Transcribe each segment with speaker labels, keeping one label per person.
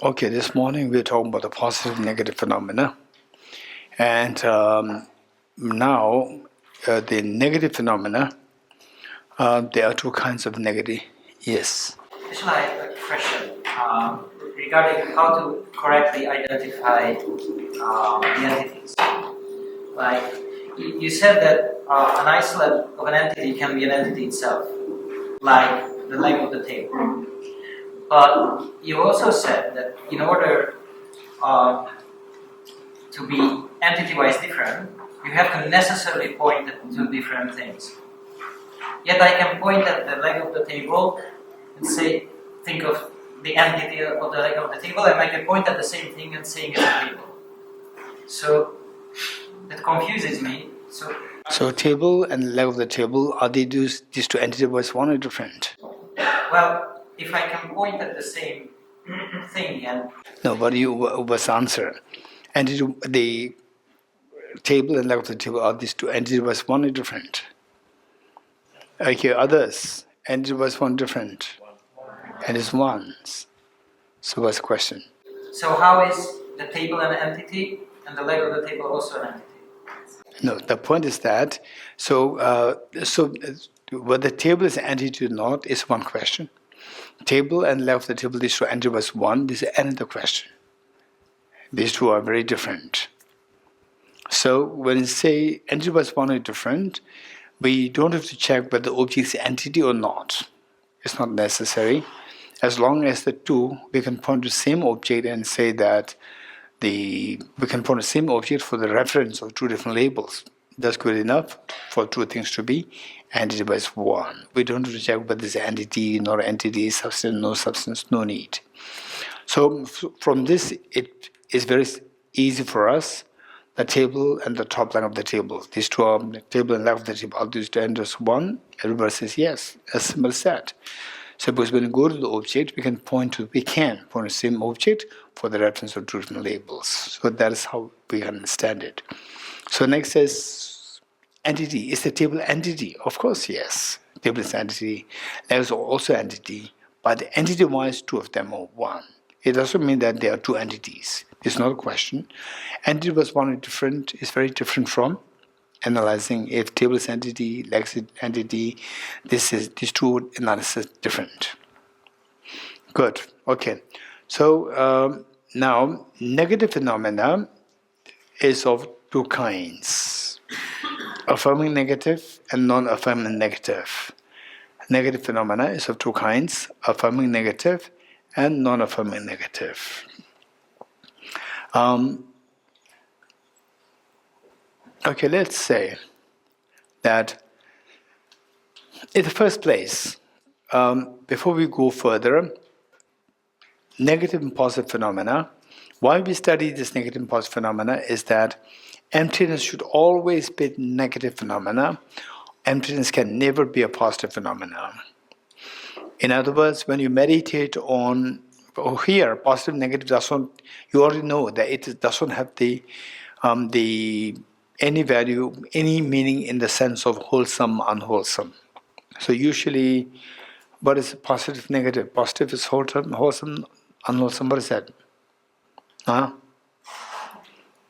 Speaker 1: Okay, this morning we're talking about the positive and negative phenomena. And now, the negative phenomena, there are two kinds of negative. Yes.
Speaker 2: Actually, I have a question regarding how to correctly identify the entities. Like, you said that an isolate of an entity can be an entity itself, like the leg of the table. But you also said that in order to be entity-wise different, you have to necessarily point at two different things. Yet I can point at the leg of the table and say, think of the entity of the leg of the table, and I can point at the same thing and saying it's a table. So that confuses me.
Speaker 1: So table and leg of the table, are they these two entities one or different?
Speaker 2: Well, if I can point at the same thing and...
Speaker 1: No, but you was answer. Entity, the table and leg of the table, are these two entities one or different? Okay, others, entity was one different. And it's ones. So what's the question?
Speaker 2: So how is the table an entity and the leg of the table also an entity?
Speaker 1: No, the point is that, whether the table is an entity or not is one question. Table and leg of the table, these two entities was one, this is another question. These two are very different. So when you say entity was one or different, we don't have to check whether the object is an entity or not. It's not necessary. As long as the two, we can point to the same object and say that we can point to the same object for the reference of two different labels. That's good enough for two things to be entity by one. We don't have to check whether it's entity, not entity, substance, no need. So from this, it is very easy for us. The table and the top line of the table. These two are the table and leg of the table. Are these two ends one? Everybody says yes, as simple as that. So because when we go to the object, we can point to the same object for the reference of two different labels. So that is how we understand it. So next is entity. Is the table entity? Of course, yes. Table is entity. Leg is also entity. But entity-wise, two of them are one. It doesn't mean that there are two entities. It's not a question. Entity was one different is very different from analyzing if table is entity, leg is entity. These two analysis different. Good. Okay. So now negative phenomena is of two kinds: affirming negative and non-affirming negative. Negative phenomena is of two kinds: affirming negative and non-affirming negative. Okay, let's say that in the first place, before we go further, negative and positive phenomena, why we study this negative and positive phenomena is that emptiness should always be negative phenomena. Emptiness can never be a positive phenomena. In other words, when you meditate on here, positive, negative doesn't. You already know that it doesn't have the any value, any meaning in the sense of wholesome, unwholesome. So usually, what is positive, negative? Positive is wholesome, unwholesome. What is that? Huh?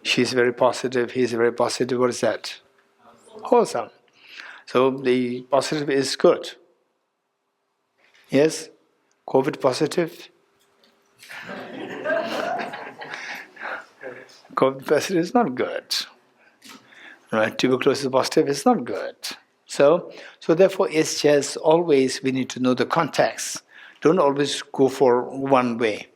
Speaker 1: She's very positive. He's very positive. What is that? Wholesome. So the positive is good. Yes? COVID positive? COVID positive is not good. Right? Tuberculosis positive is not good. So therefore it's just always we need to know the context. Don't always go for one way.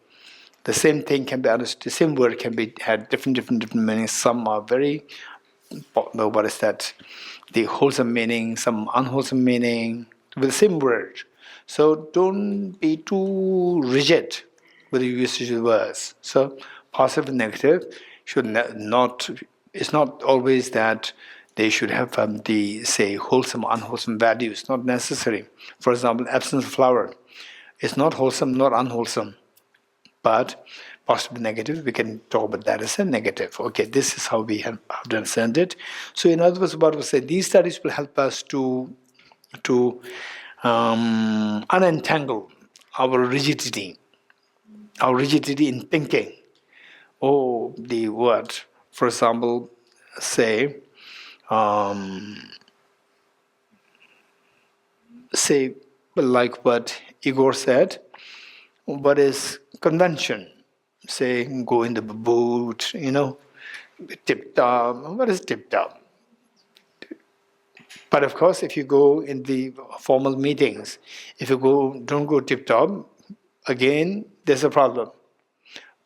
Speaker 1: The same thing can be understood, the same word can be had different meanings. Some are very, what is that? The wholesome meaning, some unwholesome meaning, with the same word. So don't be too rigid with the usage of words. So positive and negative should not, it's not always that they should have the, say, wholesome, unwholesome values, not necessary. For example, absence of flower is not wholesome, not unwholesome. But positive and negative, we can talk about that as a negative. Okay, this is how we have to understand it. So in other words, what we say, these studies will help us to unentangle our rigidity our rigidity in thinking. Oh, the word, for example, say, say, like what Igor said, what is convention? Say, go in the boot, tip top. What is tip top? But of course, if you go in the formal meetings, if you don't go tip top, again, there's a problem.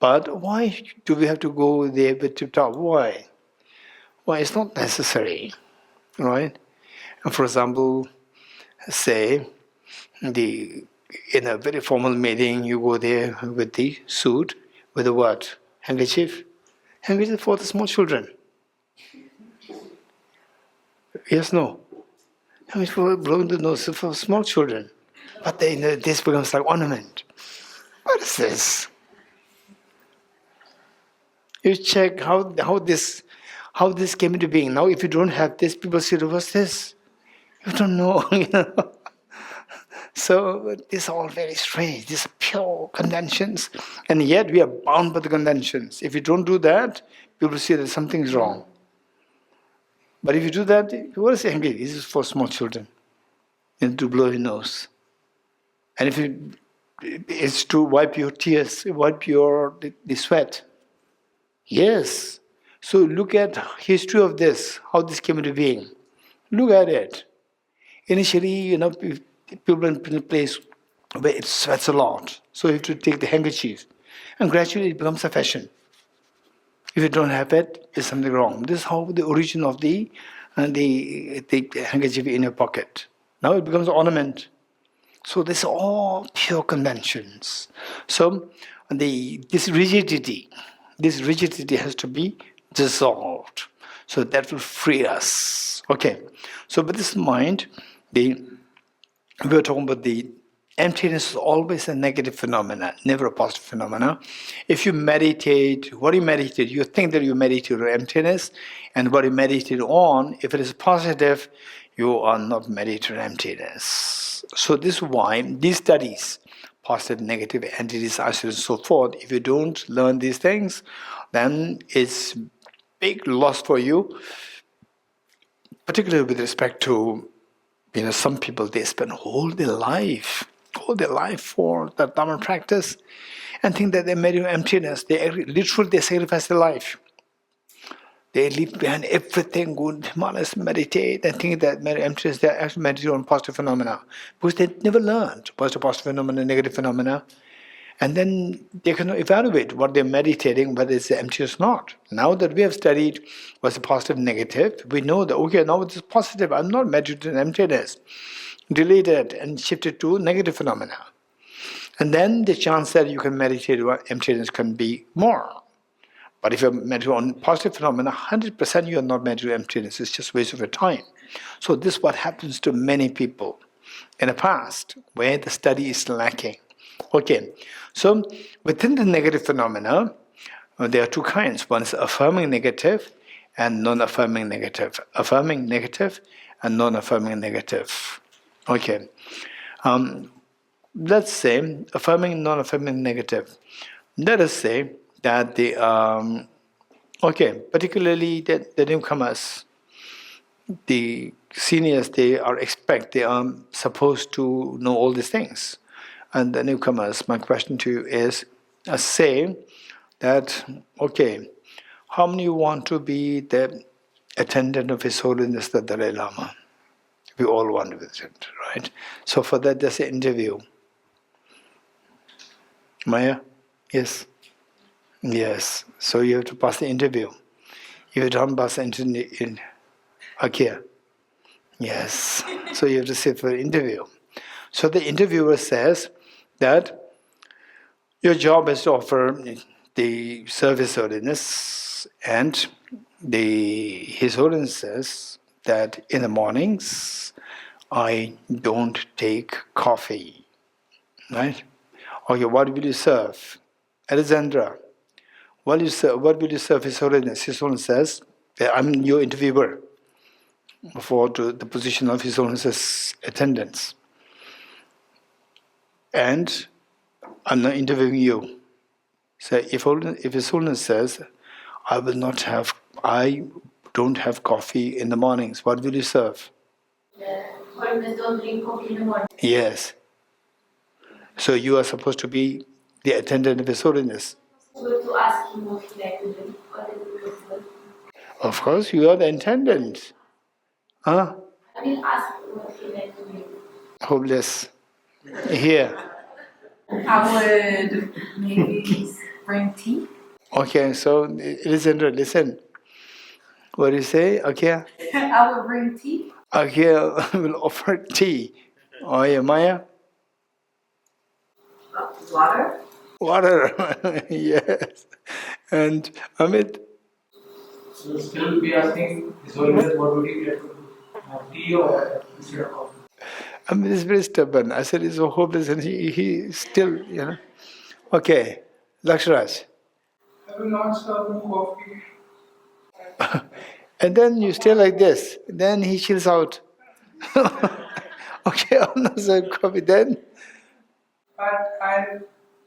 Speaker 1: But why do we have to go there with tip top? Why? Why? It's not necessary, right? And for example, say in a very formal meeting, you go there with the suit, with the what? Handkerchief? Handkerchief for the small children. Yes, no. Handkerchief for blowing the nose for small children. But then this becomes like ornament. What is this? You check how this came into being. Now, if you don't have this, people say, "What's this?" You don't know. So these are all very strange. These are pure conventions, and yet we are bound by the conventions. If you don't do that, people say that something is wrong. But if you do that, what is angry? This is for small children, and to blow your nose. And if it's to wipe your tears, wipe the sweat. Yes. So look at history of this, how this came into being. Look at it. Initially, people in a place where it sweats a lot, so you have to take the handkerchief, and gradually it becomes a fashion. If you don't have it, there's something wrong. This is how the origin of the handkerchief in your pocket. Now it becomes an ornament. So this are all pure conventions. So this rigidity has to be dissolved. So that will free us. Okay. So with this in mind, we were talking about the emptiness is always a negative phenomena, never a positive phenomena. If you meditate, what you meditate, you think that you meditate on emptiness, and what you meditate on, if it is positive, you are not meditating on emptiness. So this is why these studies, positive, negative, entities, and so forth, if you don't learn these things, then it's big loss for you, particularly with respect to, some people, they spend all their life for the Dharma practice and think that they meditate on emptiness. They sacrifice their life. They leave behind everything, go to Himalayas, meditate, and think that emptiness, they actually meditate on positive phenomena. Because they never learned positive phenomena, negative phenomena. And then they can evaluate what they're meditating, whether it's empty or not. Now that we have studied what's the positive, negative, we know that, okay, now it's positive, I'm not meditating on emptiness. Delete it and shift it to negative phenomena. And then the chance that you can meditate on emptiness can be more. But if you're meditating on positive phenomena, 100% you are not meditating on emptiness. It's just a waste of your time. So this is what happens to many people in the past, where the study is lacking. Okay, so within the negative phenomena, there are two kinds. One is affirming negative and non-affirming negative. Affirming negative and non-affirming negative. Okay, let's say affirming, non-affirming negative. Let us say that particularly the newcomers, the seniors, they are supposed to know all these things. And the newcomers, my question to you is, say that, okay, how many want to be the attendant of His Holiness the Dalai Lama? We all want to visit, right? So for that, there's an interview. Maya? Yes? Yes. So you have to pass the interview. If you don't pass the interview, Akia? Yes. So you have to sit for the interview. So the interviewer says that your job is to offer the service holiness, and His Holiness says that in the mornings I don't take coffee, right? Okay, what will you serve? Alexandra, what will you serve His Holiness? His Holiness says that I'm your interviewer for the position of His Holiness's attendants. And I'm not interviewing you. So if His Holiness says, I don't have coffee in the mornings, what will you serve?
Speaker 3: Holiness don't drink coffee in the morning.
Speaker 1: Yes. So you are supposed to be the attendant of His Holiness.
Speaker 3: Good to ask him what he like to drink. What is it possible?
Speaker 1: Of course, you are the attendant. Huh?
Speaker 3: I will ask what he like to drink.
Speaker 1: Hopeless. Here.
Speaker 4: I would maybe bring tea.
Speaker 1: Okay, so listen. What do you say? Okay.
Speaker 4: I would bring tea.
Speaker 1: Okay, will offer tea. Oh yeah, Maya?
Speaker 4: Water.
Speaker 1: Water. Yes. And Amit?
Speaker 5: So still be asking His Holiness what would he get? Tea or instead of coffee?
Speaker 1: Amit is very stubborn. I said he's so hopeless and he still. Okay. Lakshraj.
Speaker 5: I will not serve him coffee.
Speaker 1: And then you stay like this. Then he chills out. Okay, I'm not serving coffee then.
Speaker 5: But I'll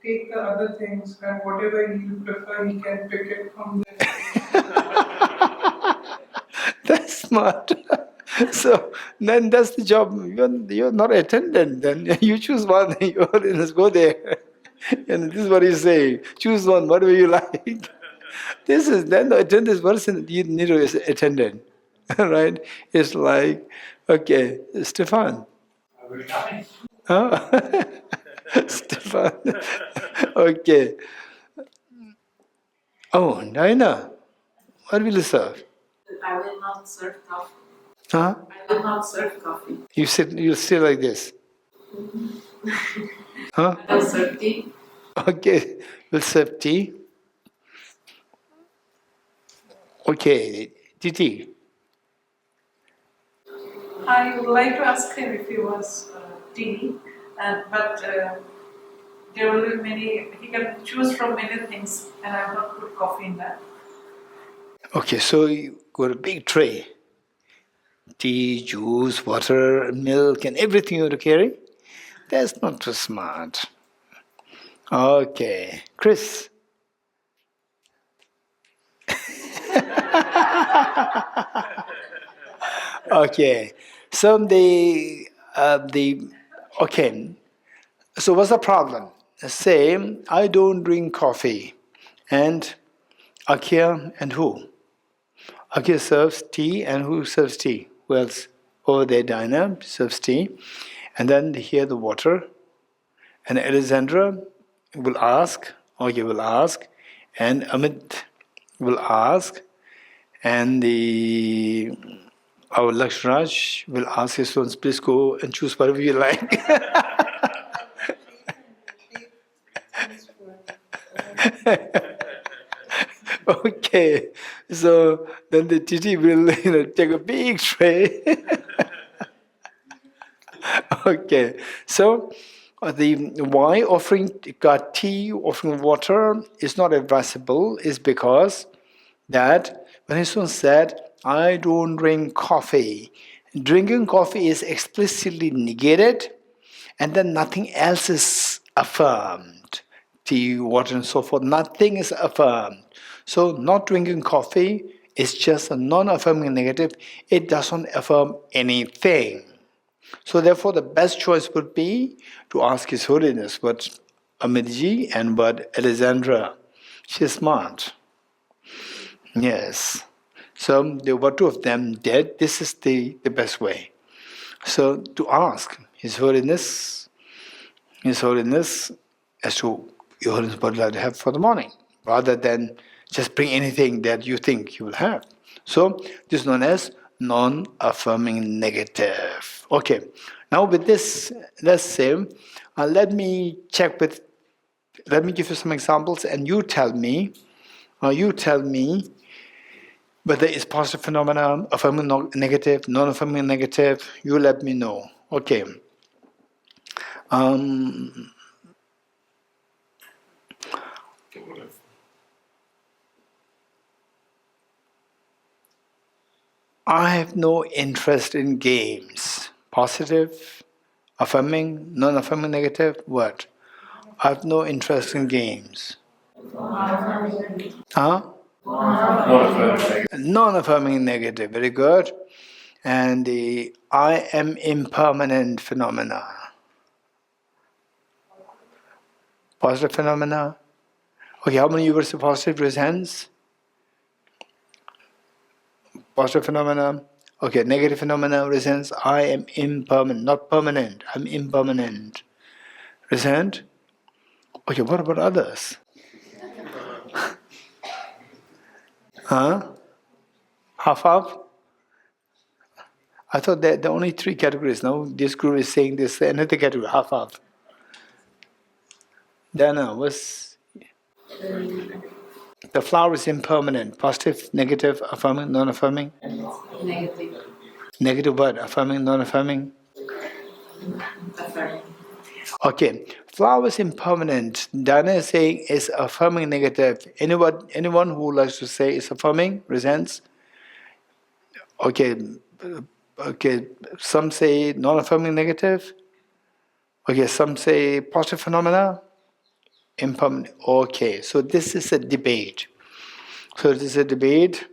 Speaker 5: take the other things and whatever he will prefer, he can pick it from there.
Speaker 1: That's smart. So then that's the job. You're not attendant. Then you choose one. You just go there. And this is what he's saying. Choose one, whatever you like. This is then the attendant person. You need to be attendant, right? It's like, okay, Stefan.
Speaker 5: I will die.
Speaker 1: Huh? Stefan. Okay. Oh, Naina, what will you serve?
Speaker 4: I will not serve coffee.
Speaker 1: Huh?
Speaker 4: I will not serve coffee.
Speaker 1: You stay like this. Huh?
Speaker 4: I will serve tea.
Speaker 1: Okay, we'll serve tea. Okay, Titi.
Speaker 6: I would like to ask him if he wants tea, but there will be many, he can choose from many things, and I will not put coffee in that.
Speaker 1: Okay, so you got a big tray. Tea, juice, water, milk, and everything you have to carry. That's not too smart. Okay, Chris. Okay, so okay. So what's the problem? Say I don't drink coffee, and Akia and who? Akia serves tea, and who serves tea? Who else? Over there, Dinah serves tea, and then here the water, and Alexandra will ask, Akia will ask, and Amit will ask, and our Lakshraj will ask his sons, please go and choose whatever you like. Okay, so then the Titi will take a big tray. Okay, so the why offering tea, offering water is not advisable is because that when his son said, I don't drink coffee, drinking coffee is explicitly negated, and then nothing else is affirmed. Tea, water, and so forth, nothing is affirmed. So, not drinking coffee is just a non-affirming negative. It doesn't affirm anything. So, therefore, the best choice would be to ask His Holiness what Amitji and what Alexandra. She's smart. Yes. So, what two of them did, this is the best way. So, to ask His Holiness as to Your Holiness what would like to have for the morning, rather than just bring anything that you think you will have. So this is known as non-affirming negative. Okay, now with this, let's say, let me give you some examples, and you tell me whether it's positive phenomena, affirming negative, non-affirming negative. You let me know. Okay. I have no interest in games. Positive, affirming, non-affirming, negative, what? I have no interest in games. Huh? Non-affirming negative, very good. And the I am impermanent phenomena. Positive phenomena. Okay, how many universal positive raise hands? Positive phenomena. Okay, negative phenomena raise hands. I am impermanent, not permanent. I'm impermanent. Raise hand. Okay, what about others? Huh? Half? I thought that there are only three categories. Now this group is saying this another category, half. Dana, what's the flower is impermanent. Positive, negative, affirming, non-affirming?
Speaker 4: Negative.
Speaker 1: Negative what? Affirming, non-affirming?
Speaker 4: Affirming.
Speaker 1: Okay. Flower is impermanent. Dana is saying is affirming negative. Anyone who likes to say is affirming, resents? Okay. Okay. Some say non-affirming negative. Okay, some say positive phenomena. Impermanent. Okay, so this is a debate. So it is a debate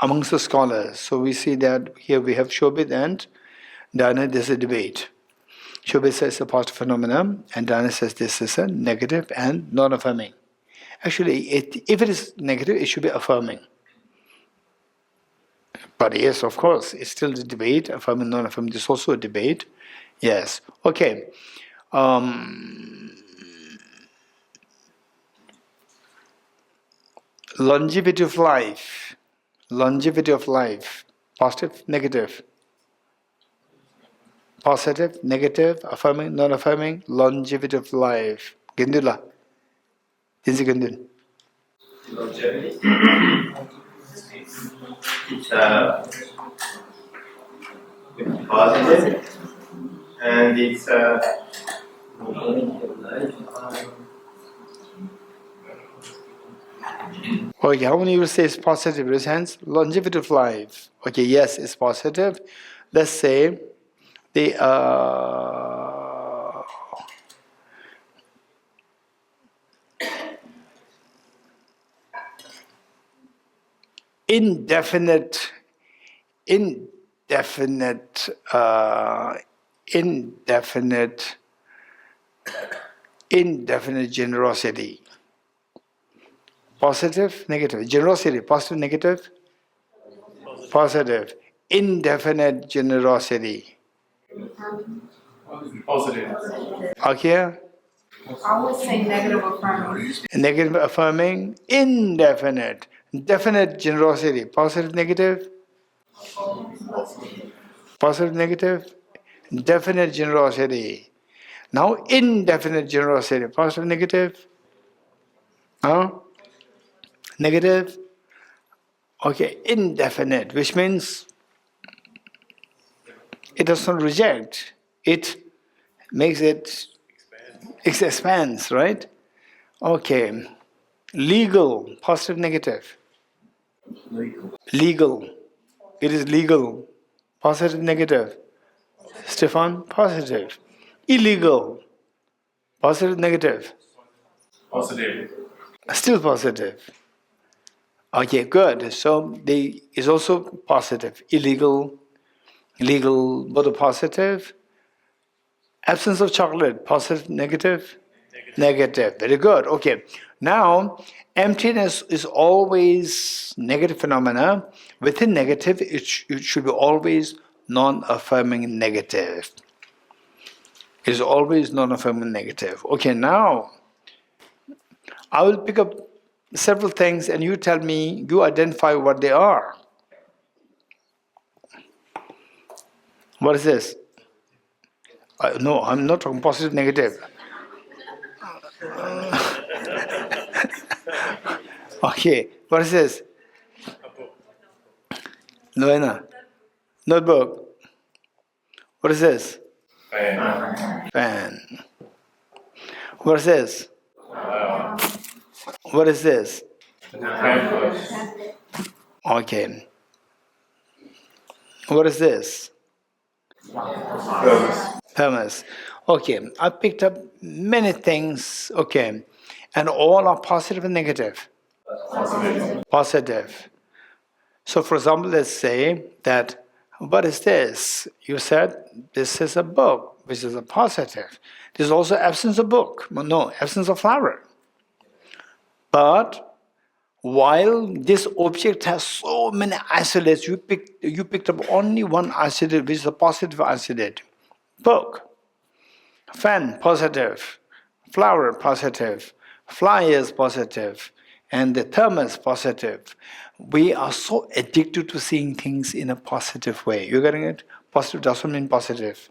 Speaker 1: amongst the scholars. So we see that here we have Shobit and Dana, this is a debate. Shobit says a positive phenomenon, and Dana says this is a negative and non-affirming. Actually, if it is negative, it should be affirming. But yes, of course, it's still a debate. Affirming, non-affirming, this is also a debate. Yes. Okay. Longevity of life. Longevity of life. Positive, negative. Positive, negative, affirming, non-affirming, longevity of life. Gindula. Dinsi Gindul.
Speaker 7: Longevity. It's positive, and it's
Speaker 1: Okay, how many will say it's positive? Raise hands. Longevity of life. Okay, yes, it's positive. Let's say the indefinite generosity. Positive, negative. Generosity, positive, negative? Positive. Indefinite generosity.
Speaker 7: positive.
Speaker 1: Okay?
Speaker 4: I would say negative affirming.
Speaker 1: Negative affirming, indefinite. Definite generosity. Positive, negative? Positive, negative? Definite generosity. Now indefinite generosity. Positive, negative? Huh? Negative? Okay, indefinite, which means it does not reject. It makes it expands, right? Okay. Legal, positive, negative. Legal. It is legal. Positive, negative. Stefan, positive. Illegal. Positive, negative.
Speaker 7: Positive.
Speaker 1: Still positive. Okay, good. So the is also positive. Illegal, legal, both positive. Absence of chocolate, positive, negative? Negative. Very good. Okay. Now, emptiness is always negative phenomena. Within negative, it should be always non-affirming negative. It is always non-affirming negative. Okay, now, I will pick up several things and you tell me, you identify what they are. What is this? No, I'm not talking positive, negative. Okay, what is this? Noena. Notebook. What is this?
Speaker 7: Fan.
Speaker 1: Fan. What is this? What is this?
Speaker 7: Pampers.
Speaker 1: Okay. What is this?
Speaker 7: Thermos.
Speaker 1: Thermos. Okay, I picked up many things. Okay. And all are positive and negative?
Speaker 7: Positive.
Speaker 1: Positive. So for example, let's say that, what is this? You said, this is a book, which is a positive. There's also absence of book. No, absence of flower. But while this object has so many isolates, you picked up only one isolate, which is a positive isolate. Book, fan, positive, flower, positive, fly is positive, and the thermos, positive. We are so addicted to seeing things in a positive way. You getting it? Positive doesn't mean positive.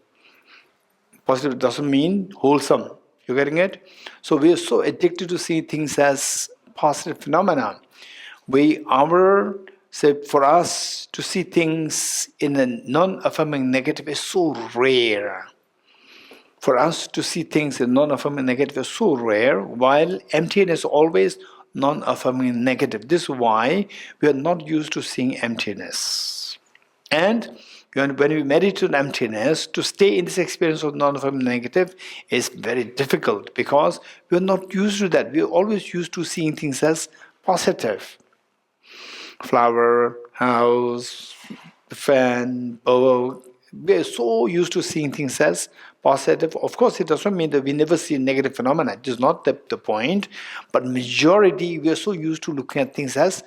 Speaker 1: Positive doesn't mean wholesome. You getting it? So we are so addicted to seeing things as positive phenomena. For us to see things in a non-affirming negative is so rare. For us to see things in non-affirming negative is so rare, while emptiness is always non-affirming negative. This is why we are not used to seeing emptiness. And when we meditate on emptiness, to stay in this experience of non-affirming negative is very difficult because we are not used to that. We are always used to seeing things as positive. Flower, house, fan, bow. We are so used to seeing things as positive. Of course, it doesn't mean that we never see negative phenomena. It is not the point. But majority, we are so used to looking at things as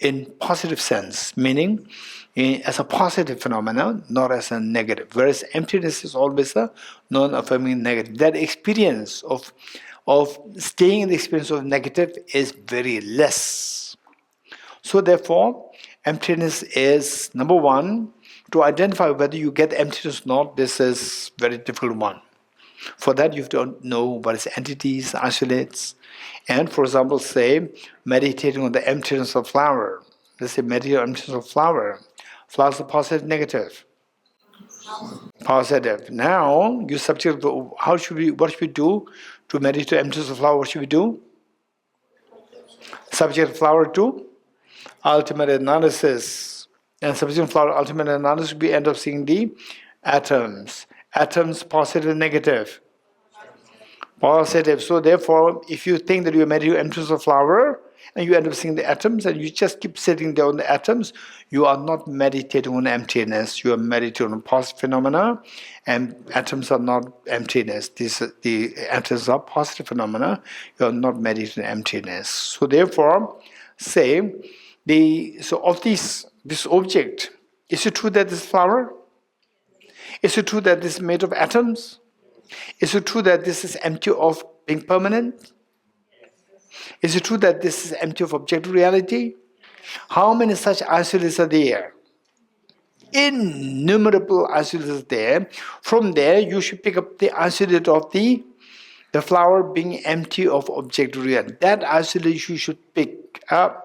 Speaker 1: in positive sense, meaning as a positive phenomenon, not as a negative. Whereas emptiness is always a non-affirming negative. That experience of staying in the experience of negative is very less. So therefore, emptiness is, number one, to identify whether you get emptiness or not. This is very difficult one. For that, you have to know what is entities, isolates, and for example, say, meditating on the emptiness of flower. Let's say meditate on the emptiness of flower. Flowers are positive, negative? Positive. Now, you subject, what should we do to meditate on the emptiness of flower? What should we do? Subject flower to ultimate analysis. And subject flower ultimate analysis, we end up seeing the atoms. Atoms, positive and negative? Positive. So therefore, if you think that you meditate on the emptiness of flower, and you end up seeing the atoms, and you just keep sitting there on the atoms, you are not meditating on emptiness. You are meditating on positive phenomena, and atoms are not emptiness. The atoms are positive phenomena. You are not meditating on emptiness. So therefore, say of this object, is it true that this flower? Is it true that this is made of atoms? Is it true that this is empty of being permanent? Is it true that this is empty of objective reality? How many such isolates are there? Innumerable isolates are there. From there, you should pick up the isolate of the flower being empty of objective reality. That isolate you should pick up.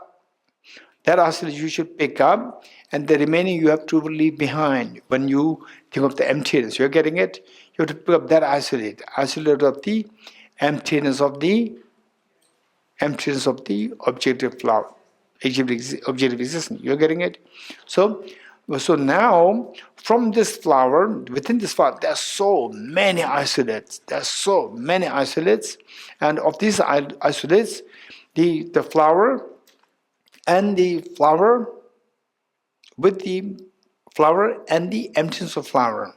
Speaker 1: That isolate you should pick up, and the remaining you have to leave behind when you think of the emptiness. You're getting it? You have to pick up that isolate of the emptiness of the objective flower, objective existence. You're getting it? So now, from this flower, within this flower, there are so many isolates. And of these isolates, the flower and the flower with the flower and the emptiness of flower.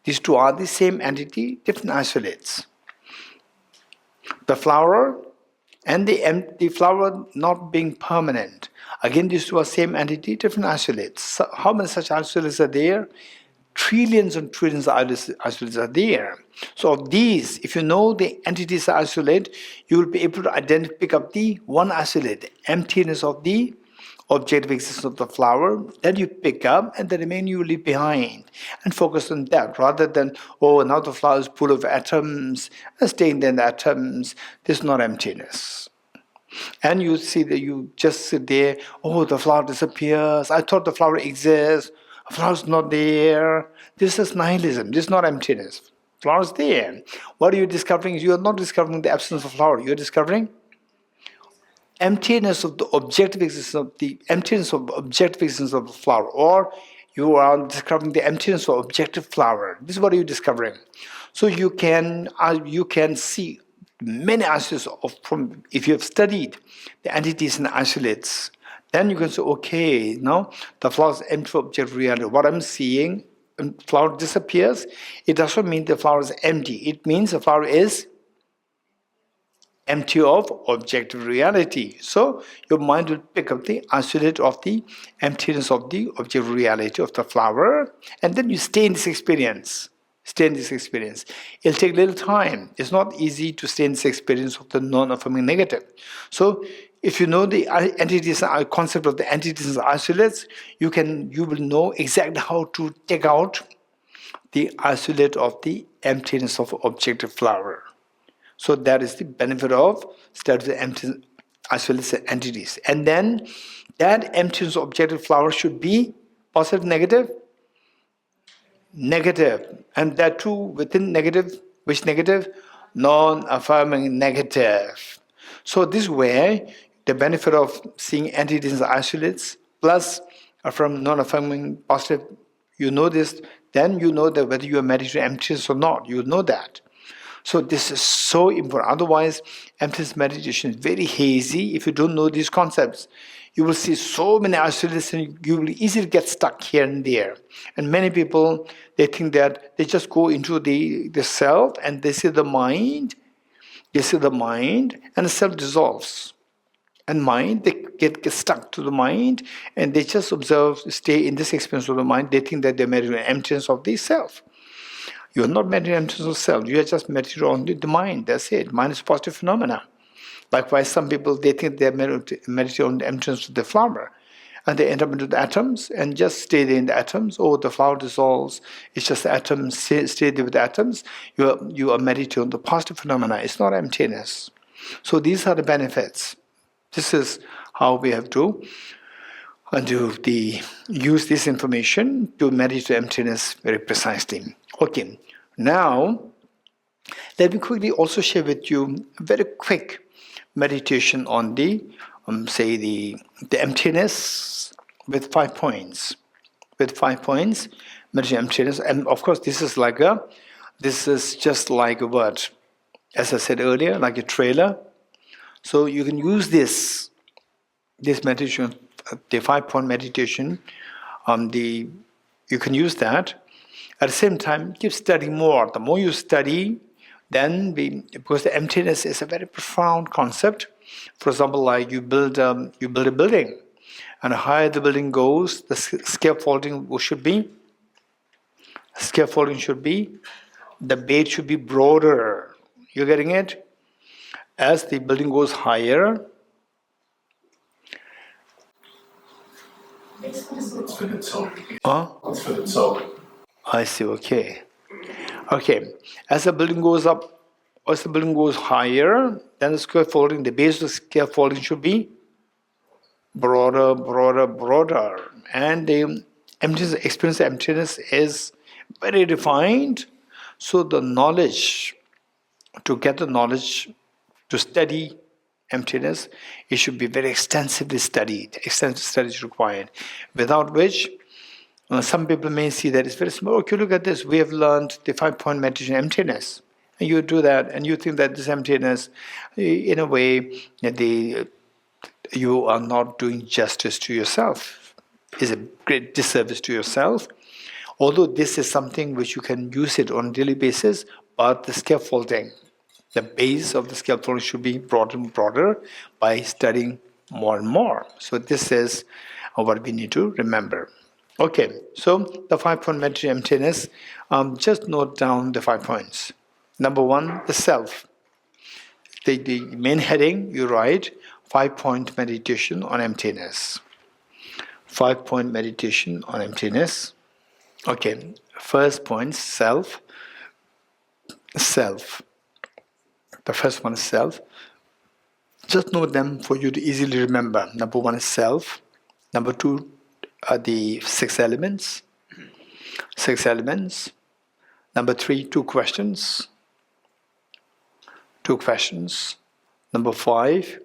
Speaker 1: These two are the same entity, different isolates. The flower and the flower not being permanent. Again, these two are same entity, different isolates. So how many such isolates are there? Trillions and trillions of isolates are there. So of these, if you know the entities are isolate, you will be able to pick up the one isolate, emptiness of the objective existence of the flower, that you pick up, and the remaining you leave behind, and focus on that, rather than, now the flower is full of atoms, and staying in the atoms. This is not emptiness. And you see that you just sit there, the flower disappears, I thought the flower exists, the flower is not there. This is nihilism, this is not emptiness. Flower is there. What are you discovering? You are not discovering the absence of flower, you are discovering emptiness of the objective existence of the flower, or you are discovering the emptiness of objective flower. This is what you're discovering. So you can see many isolates from, if you have studied the entities and isolates, then you can say, okay, now the flower is empty of objective reality. What I'm seeing, when flower disappears, it doesn't mean the flower is empty. It means the flower is empty of objective reality. So your mind will pick up the isolate of the emptiness of the objective reality of the flower, and then you stay in this experience. Stay in this experience. It'll take a little time. It's not easy to stay in this experience of the non-affirming negative. So if you know the entities, concept of the entities and isolates, you will know exactly how to take out the isolate of the emptiness of objective flower. So that is the benefit of study the empty isolates and entities. And then that emptiness of objective flower should be positive, negative? Negative. And that too within negative, which negative? Non-affirming negative. So this way, the benefit of seeing entities and isolates plus from non-affirming positive, you know this, then you know that whether you are meditating emptiness or not, you know that. So this is so important. Otherwise, emptiness meditation is very hazy. If you don't know these concepts, you will see so many isolates and you will easily get stuck here and there. And many people, they think that they just go into the self and they see the mind, and the self dissolves. And mind, they get stuck to the mind and they just observe, stay in this experience of the mind. They think that they're meditating emptiness of the self. You are not meditating emptiness of self. You are just meditating on the mind. That's it. Mind is a positive phenomena. Likewise, some people, they think they're meditating on the emptiness of the flower. And they end up into the atoms and just stay there in the atoms. Oh, the flower dissolves. It's just the atoms. Stay there with the atoms. You are meditating on the positive phenomena. It's not emptiness. So these are the benefits. This is how we have to use this information to meditate emptiness very precisely. Okay, now let me quickly also share with you a very quick meditation on the emptiness with 5 points. With 5 points, meditation emptiness, and of course this is just like a word, as I said earlier, like a trailer. So you can use this meditation, the 5-point meditation, you can use that. At the same time, keep studying more. The more you study, then because the emptiness is a very profound concept. For example, like you build a building, and the higher the building goes, the scaffolding should be. The base should be broader. You getting it? As the building goes higher,
Speaker 7: It's for the soul.
Speaker 1: It's for the soul. I see, okay. As the building goes up, as the building goes higher, then the scaffolding, the base of the scaffolding should be broader. And the experience of emptiness is very refined. So the knowledge, to get the knowledge to study emptiness, it should be very extensively studied. Extensive study is required. Without which, some people may see that it's very small. Okay, look at this. We have learned the 5-point meditation emptiness. And you do that, and you think that this emptiness, in a way, you are not doing justice to yourself. It's a great disservice to yourself. Although this is something which you can use it on a daily basis, but the scaffolding, the base of the scaffolding should be broader and broader by studying more and more. So this is what we need to remember. Okay, so the 5-point meditation emptiness, just note down the 5 points. Number 1, the self. The main heading, you write 5-point meditation on emptiness. 5-point meditation on emptiness. Okay, first point, self. Self. The first one is self. Just note them for you to easily remember. Number 1 is self. Number 2 are the 6 elements. 6 elements. Number 3, 2 questions. 2 questions. Number 5.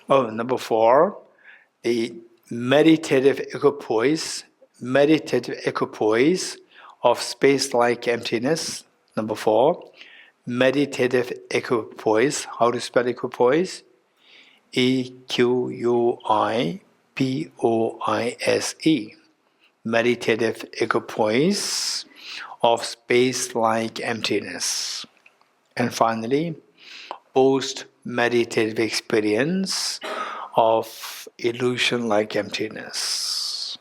Speaker 1: Number 4, the meditative equipoise. Meditative equipoise of space-like emptiness. Number 4. meditative equipoise. How to spell equipoise? EQUIPOISE. Meditative equipoise of space-like emptiness. And finally, post-meditative experience of illusion-like emptiness.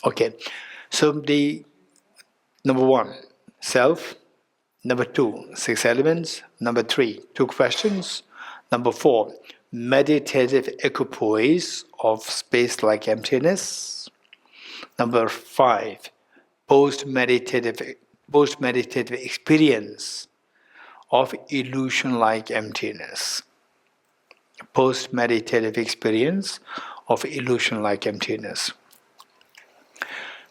Speaker 1: Okay, so the number 1, self. Number 2, 6 elements. Number 3, 2 questions. Number 4, meditative equipoise of space-like emptiness. Number 5, post-meditative experience of illusion-like emptiness. Post-meditative experience of illusion-like emptiness.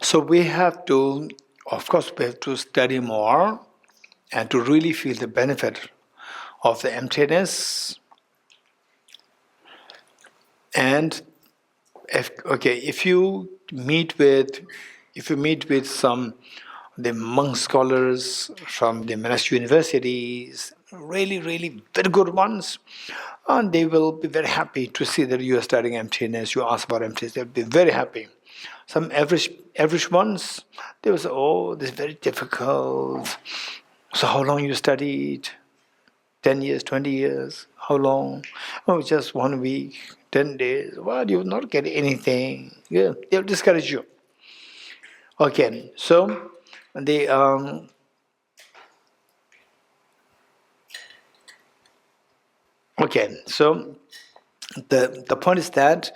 Speaker 1: So we have to, of course, we have to study more and to really feel the benefit of the emptiness. And if you meet with some the monk scholars from the monastery universities, really very good ones, and they will be very happy to see that you are studying emptiness. You ask about emptiness, they'll be very happy. Some average ones, they will say, "Oh, this is very difficult. So how long you studied? 10 years, 20 years? How long? Oh, just 1 week, 10 days. Well, you will not get anything." Yeah, they'll discourage you. Okay, so the the point is that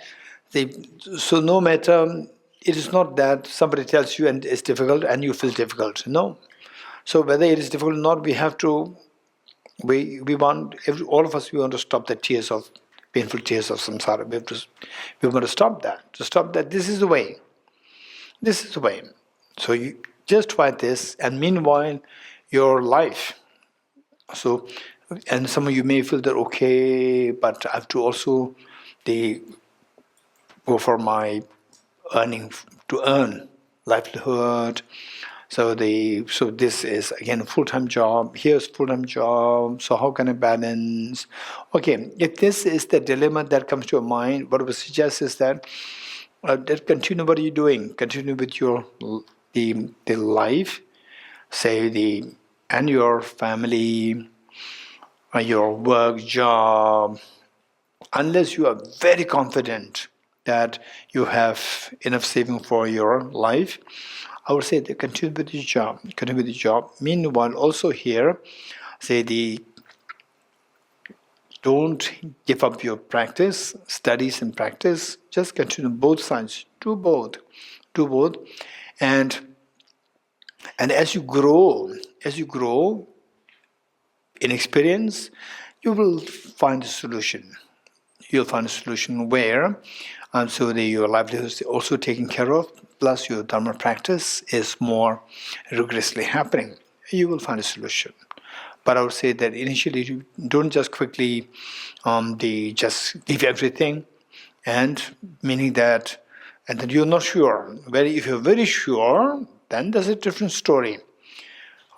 Speaker 1: so no matter, it is not that somebody tells you and it's difficult and you feel difficult. No. So whether it is difficult or not, we have to. We want all of us. We want to stop the tears of painful tears of samsara. We want to stop that. To stop that, this is the way. This is the way. So you just try this, and meanwhile, your life. So, and some of you may feel that okay, but I have to also go for my earning to earn livelihood. So this is again a full-time job. Here's full-time job. So how can I balance? Okay, if this is the dilemma that comes to your mind, what I would suggest is that continue what are you doing? Continue with your the life, say and your family, your work job. Unless you are very confident that you have enough saving for your life, I would say that continue with your job. Continue with your job. Meanwhile, also here, don't give up your practice, studies and practice. Just continue both sides. Do both. And as you grow in experience, you will find a solution. You'll find a solution where your livelihood is also taken care of, plus your dharma practice is more rigorously happening. You will find a solution. But I would say that initially, you don't just quickly just give everything, and meaning that, and then you're not sure. If you're very sure, then there's a different story.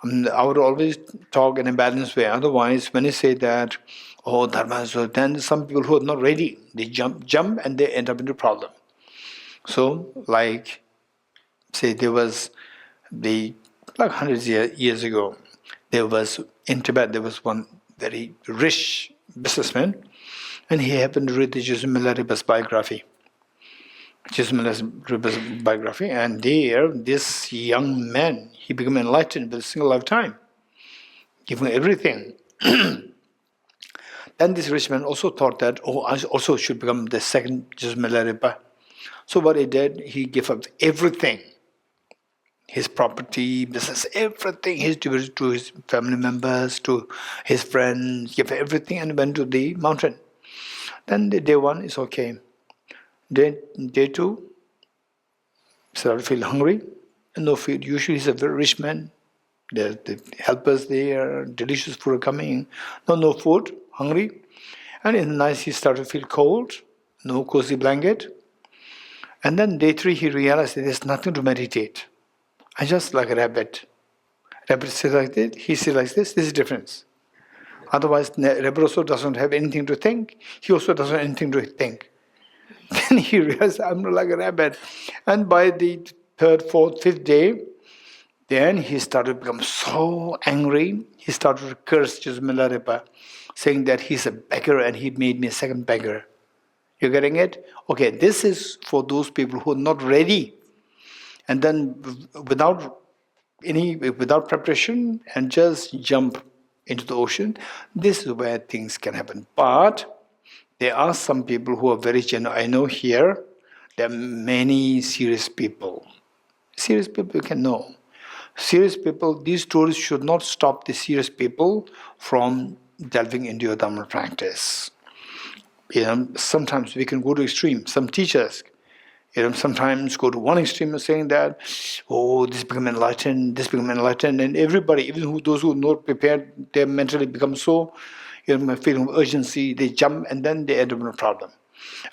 Speaker 1: I would always talk in a balanced way. Otherwise, when you say that, oh, dharma, so then some people who are not ready, they jump and they end up in a problem. So, like, say there was hundreds of years ago, in Tibet, there was one very rich businessman, and he happened to read the Geshe-la's biography. And there, this young man, he became enlightened with a single lifetime, giving everything. Then this rich man also thought that, I also should become the second Geshe-la. So what he did, he gave up everything. His property, business, everything. He distributed to his family members, to his friends, gave everything and went to the mountain. Then the day 1 is okay. Day 2, started to feel hungry, and no food. Usually he's a very rich man. There's the helpers there, delicious food coming. No food, hungry. And in the night he started to feel cold, no cozy blanket. And then day 3 he realized that there's nothing to meditate. I just like a rabbit. Rebbe says like this, he says like this is the difference. Otherwise, Rebbe also doesn't have anything to think, he also doesn't have anything to think. Then he realized, I'm not like a rabbit. And by the third, fourth, fifth day, then he started to become so angry, he started to curse Milarepa, saying that he's a beggar and he made me a second beggar. You getting it? Okay, this is for those people who are not ready. And then without preparation and just jump into the ocean, this is where things can happen. But there are some people who are very genuine. I know here there are many serious people. Serious people you can know. Serious people, these stories should not stop the serious people from delving into your Dhamma practice. Sometimes we can go to extreme. Some teachers, sometimes go to one extreme of saying that, oh, this become enlightened, and everybody, even those who are not prepared, they mentally become so, feeling of urgency, they jump and then they end up in a problem.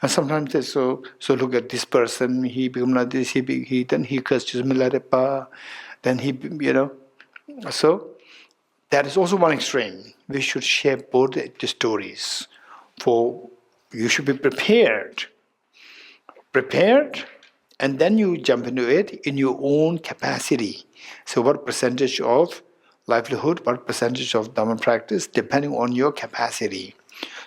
Speaker 1: And sometimes they so look at this person, he become like this, then he curses Milarepa, then so that is also one extreme. We should share both the stories. For you should be prepared, and then you jump into it in your own capacity. So what percentage of livelihood, what percentage of Dhamma practice, depending on your capacity.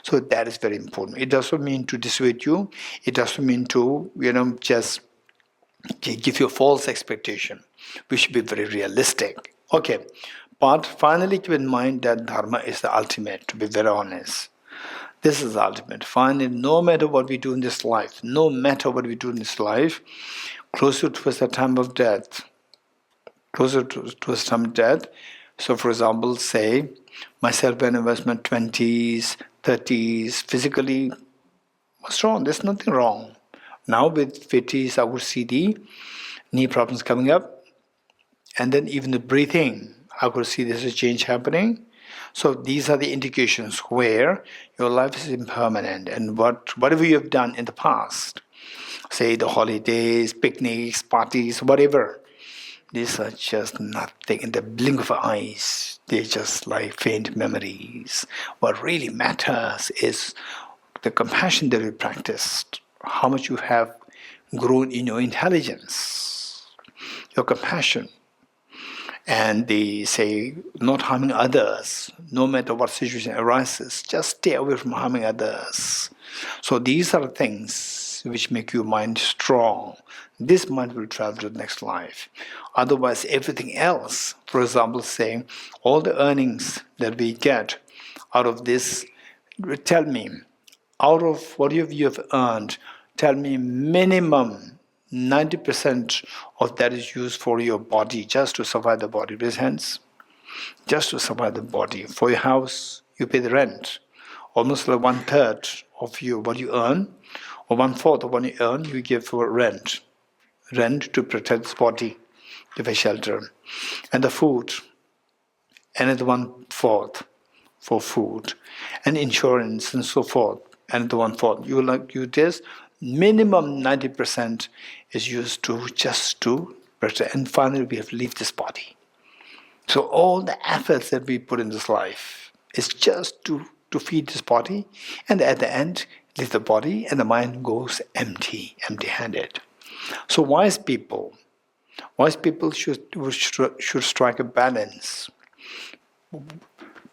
Speaker 1: So that is very important. It doesn't mean to dissuade you. It doesn't mean to, just give you a false expectation. We should be very realistic. Okay, but finally keep in mind that Dharma is the ultimate, to be very honest. This is the ultimate. Finally, no matter what we do in this life, closer towards the time of death, so for example, say, myself when I was in my 20s, 30s, physically, what's wrong? There's nothing wrong. Now with 50s, I would see the knee problems coming up, and then even the breathing, I could see there's a change happening. So these are the indications where your life is impermanent, and whatever you have done in the past, say the holidays, picnics, parties, whatever, these are just nothing in the blink of eyes. They're just like faint memories. What really matters is the compassion that you practiced, how much you have grown in your intelligence, your compassion. And they say, not harming others, no matter what situation arises, just stay away from harming others. So these are things which make your mind strong. This mind will travel to the next life. Otherwise, everything else, for example, saying, all the earnings that we get out of this, tell me, out of what you have earned, tell me minimum 90% of that is used for your body, just to survive the body. Raise hands. Just to survive the body. For your house, you pay the rent. Almost like 1/3 of what you earn, or 1/4 of what you earn, you give for rent. Rent to protect this body, to pay shelter. And the food, another 1/4 for food. And insurance and so forth, another 1/4. You just minimum 90% is used to just to protect. And finally, we have to leave this body. So all the efforts that we put in this life is just to feed this body, and at the end, leave the body, and the mind goes empty-handed. So wise people should strike a balance.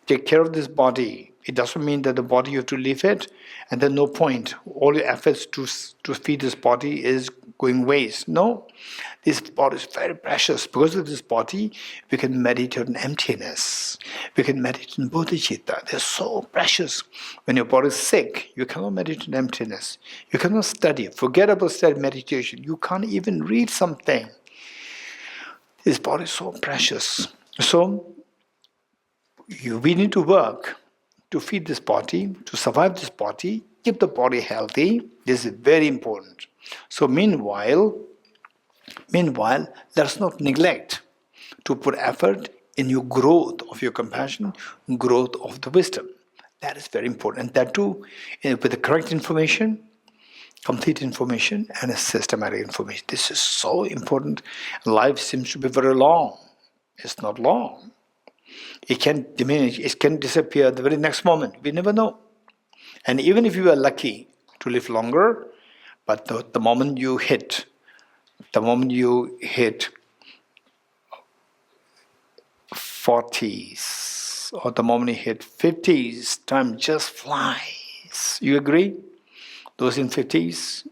Speaker 1: Take care of this body. It doesn't mean that the body you have to leave it, and then no point. All your efforts to feed this body is going waste. No, this body is very precious. Because of this body, we can meditate on emptiness. We can meditate on Bodhichitta. They're so precious. When your body is sick, you cannot meditate on emptiness. You cannot study. Forget about study meditation. You can't even read something. This body is so precious. So we need to work to feed this body, to survive this body, keep the body healthy. This is very important. So meanwhile, let us not neglect to put effort in your growth of your compassion, growth of the wisdom. That is very important. And that too, with the correct information, complete information, and a systematic information. This is so important. Life seems to be very long. It's not long. It can diminish, it can disappear the very next moment. We never know. And even if you are lucky to live longer, but the moment you hit 40s or the moment you hit 50s, time just flies. You agree? Those in 50s?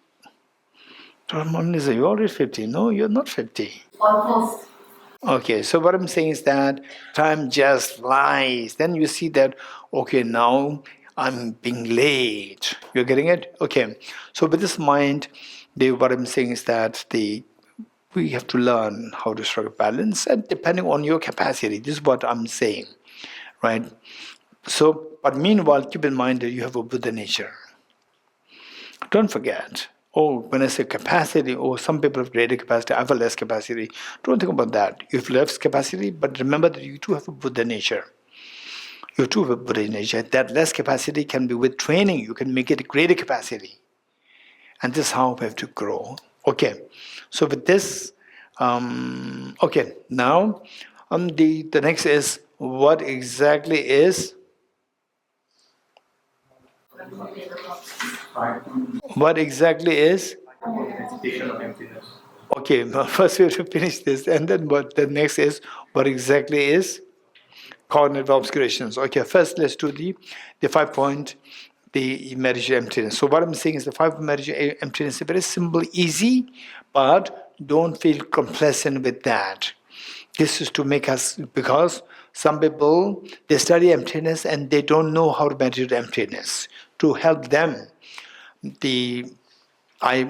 Speaker 1: You're already 50. No, you're not 50.
Speaker 3: Almost.
Speaker 1: Okay, so what I'm saying is that time just flies. Then you see that, okay, now I'm being late. You're getting it? Okay. So with this mind, what I'm saying is that we have to learn how to strike a balance, and depending on your capacity. This is what I'm saying, right? So, but meanwhile, keep in mind that you have a Buddha nature. Don't forget. Oh, when I say capacity, some people have greater capacity, I have a less capacity. Don't think about that. You have less capacity, but remember that you too have a Buddha nature. You too have a Buddha nature. That less capacity can be with training. You can make it a greater capacity. And this is how we have to grow. Okay. So with this, okay, now the next is what exactly is
Speaker 7: Meditation of emptiness.
Speaker 1: okay, first we have to finish this, and then what the next is what exactly is cognitive obscurations. Okay, first let's do the 5 point, the meditation emptiness. So what I'm saying is the 5 meditation emptiness is very simple, easy, but don't feel complacent with that. This is to make us, because some people they study emptiness and they don't know how to meditate emptiness. To help them, I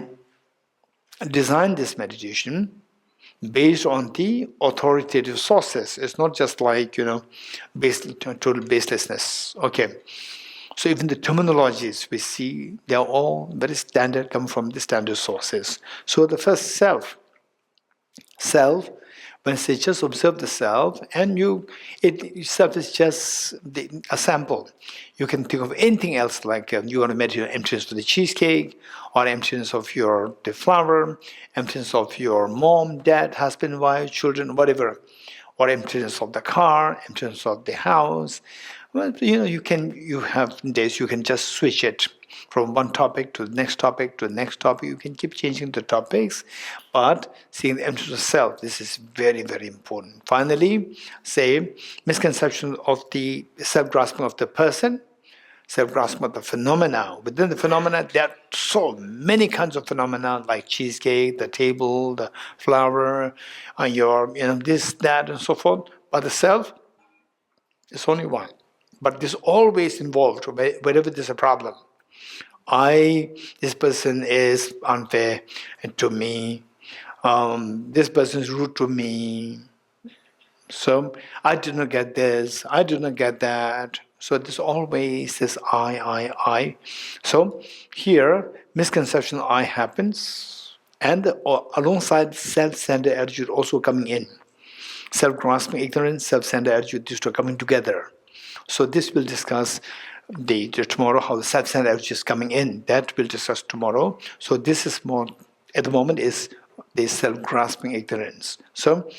Speaker 1: designed this meditation based on the authoritative sources. It's not just like, total baselessness. Okay. So even the terminologies we see, they are all very standard, come from the standard sources. So the first self, when I say just observe the self, and self is just a sample. You can think of anything else, like you want to meditate on emptiness of the cheesecake, or emptiness of the flower, emptiness of your mom, dad, husband, wife, children, whatever, or emptiness of the car, emptiness of the house. Well, you have days you can just switch it from one topic to the next topic to the next topic. You can keep changing the topics, but seeing the emptiness of self, this is very, very important. Finally, say misconception of the self-grasping of the person, self-grasping of the phenomena. Within the phenomena, there are so many kinds of phenomena, like cheesecake, the table, the flower, this, that, and so forth. But the self is only one. But this always involved wherever there's a problem. This person is unfair to me. This person is rude to me. So I did not get this. I did not get that. So this always this I. So here misconception I happens, and alongside self-centered attitude also coming in. Self-grasping ignorance, self-centered attitude, these two are coming together. So this we'll discuss tomorrow, how the self-centered attitude is coming in. That we'll discuss tomorrow. So this is more, at the moment, is the self-grasping ignorance. So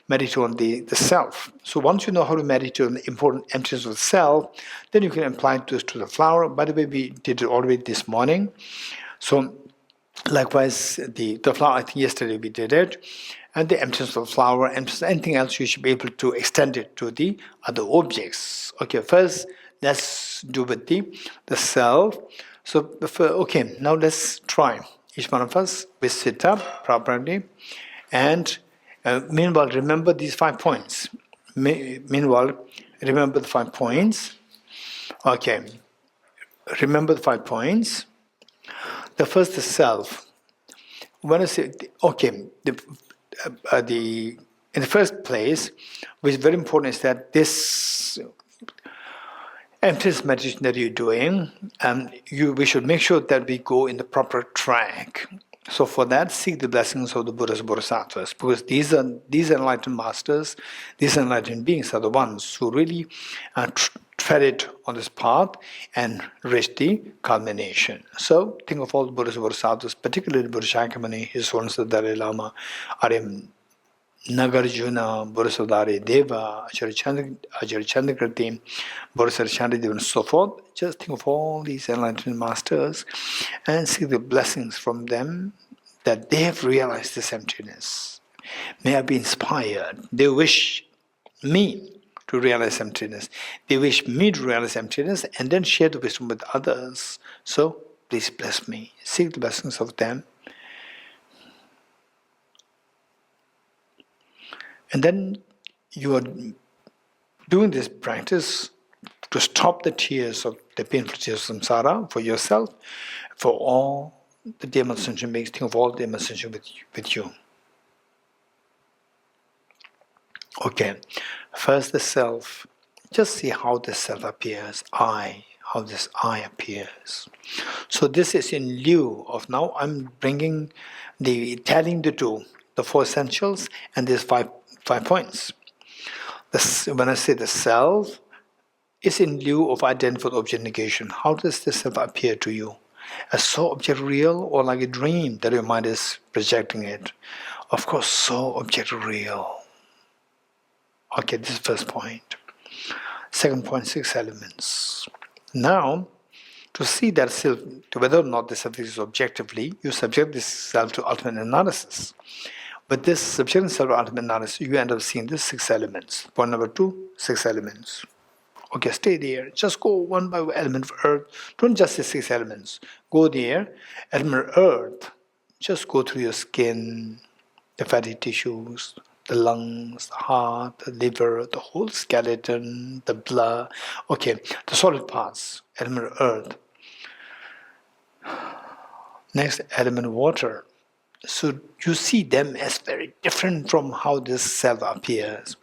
Speaker 1: meditate on the self. So once you know how to meditate on the important emptiness of the self, then you can apply this to the flower. By the way, we did it already this morning. So likewise, the flower, I think yesterday we did it. And the emptiness of the flower, emptiness, anything else, you should be able to extend it to the other objects. Okay, first, let's do with the self. So, okay, now let's try. Each one of us, we sit up properly. And meanwhile, remember these 5 points. Meanwhile, remember the 5 points. Okay, remember the 5 points. The first is self. When I say, okay, in the first place, which is very important, is that this emptiness meditation that you're doing, we should make sure that we go in the proper track. So for that, seek the blessings of the Buddhas, Bodhisattvas, because these enlightened masters, these enlightened beings are the ones who really tread it on this path and reach the culmination. So think of all the Buddhas, Bodhisattvas, particularly Buddha Shakyamuni, His Holiness the Dalai Lama, are Nagarjuna, Bodhisattva Deva, Acharya Bodhisattva Deva, and so forth. Just think of all these enlightened masters and seek the blessings from them that they have realized this emptiness. May I be inspired. They wish me to realize emptiness. They wish me to realize emptiness and then share the wisdom with others. So, please bless me. Seek the blessings of them. And then you are doing this practice to stop the tears of the painful tears of samsara for yourself, for all the demonstration beings. Think of all the demonstration with you. Okay, first the self. Just see how the self appears. How this I appears. So this is in lieu of, now I'm bringing telling the two, the four essentials and these five points. When I say the self, is in lieu of identified object negation. How does the self appear to you? As so object real, or like a dream that your mind is projecting it? Of course, so object real. Okay, this is the first point. Second point, 6 elements. Now, to see that self, whether or not the self is objectively, you subject this self to ultimate analysis. With this subjective self to ultimate analysis, you end up seeing the 6 elements. Point number 2, 6 elements. Okay, stay there. Just go one by one element of earth. Don't just say 6 elements. Go there, element of earth. Just go through your skin, the fatty tissues, the lungs, the heart, the liver, the whole skeleton, the blood. Okay, the solid parts, element of earth. Next, element of water. So you see them as very different from how this self appears.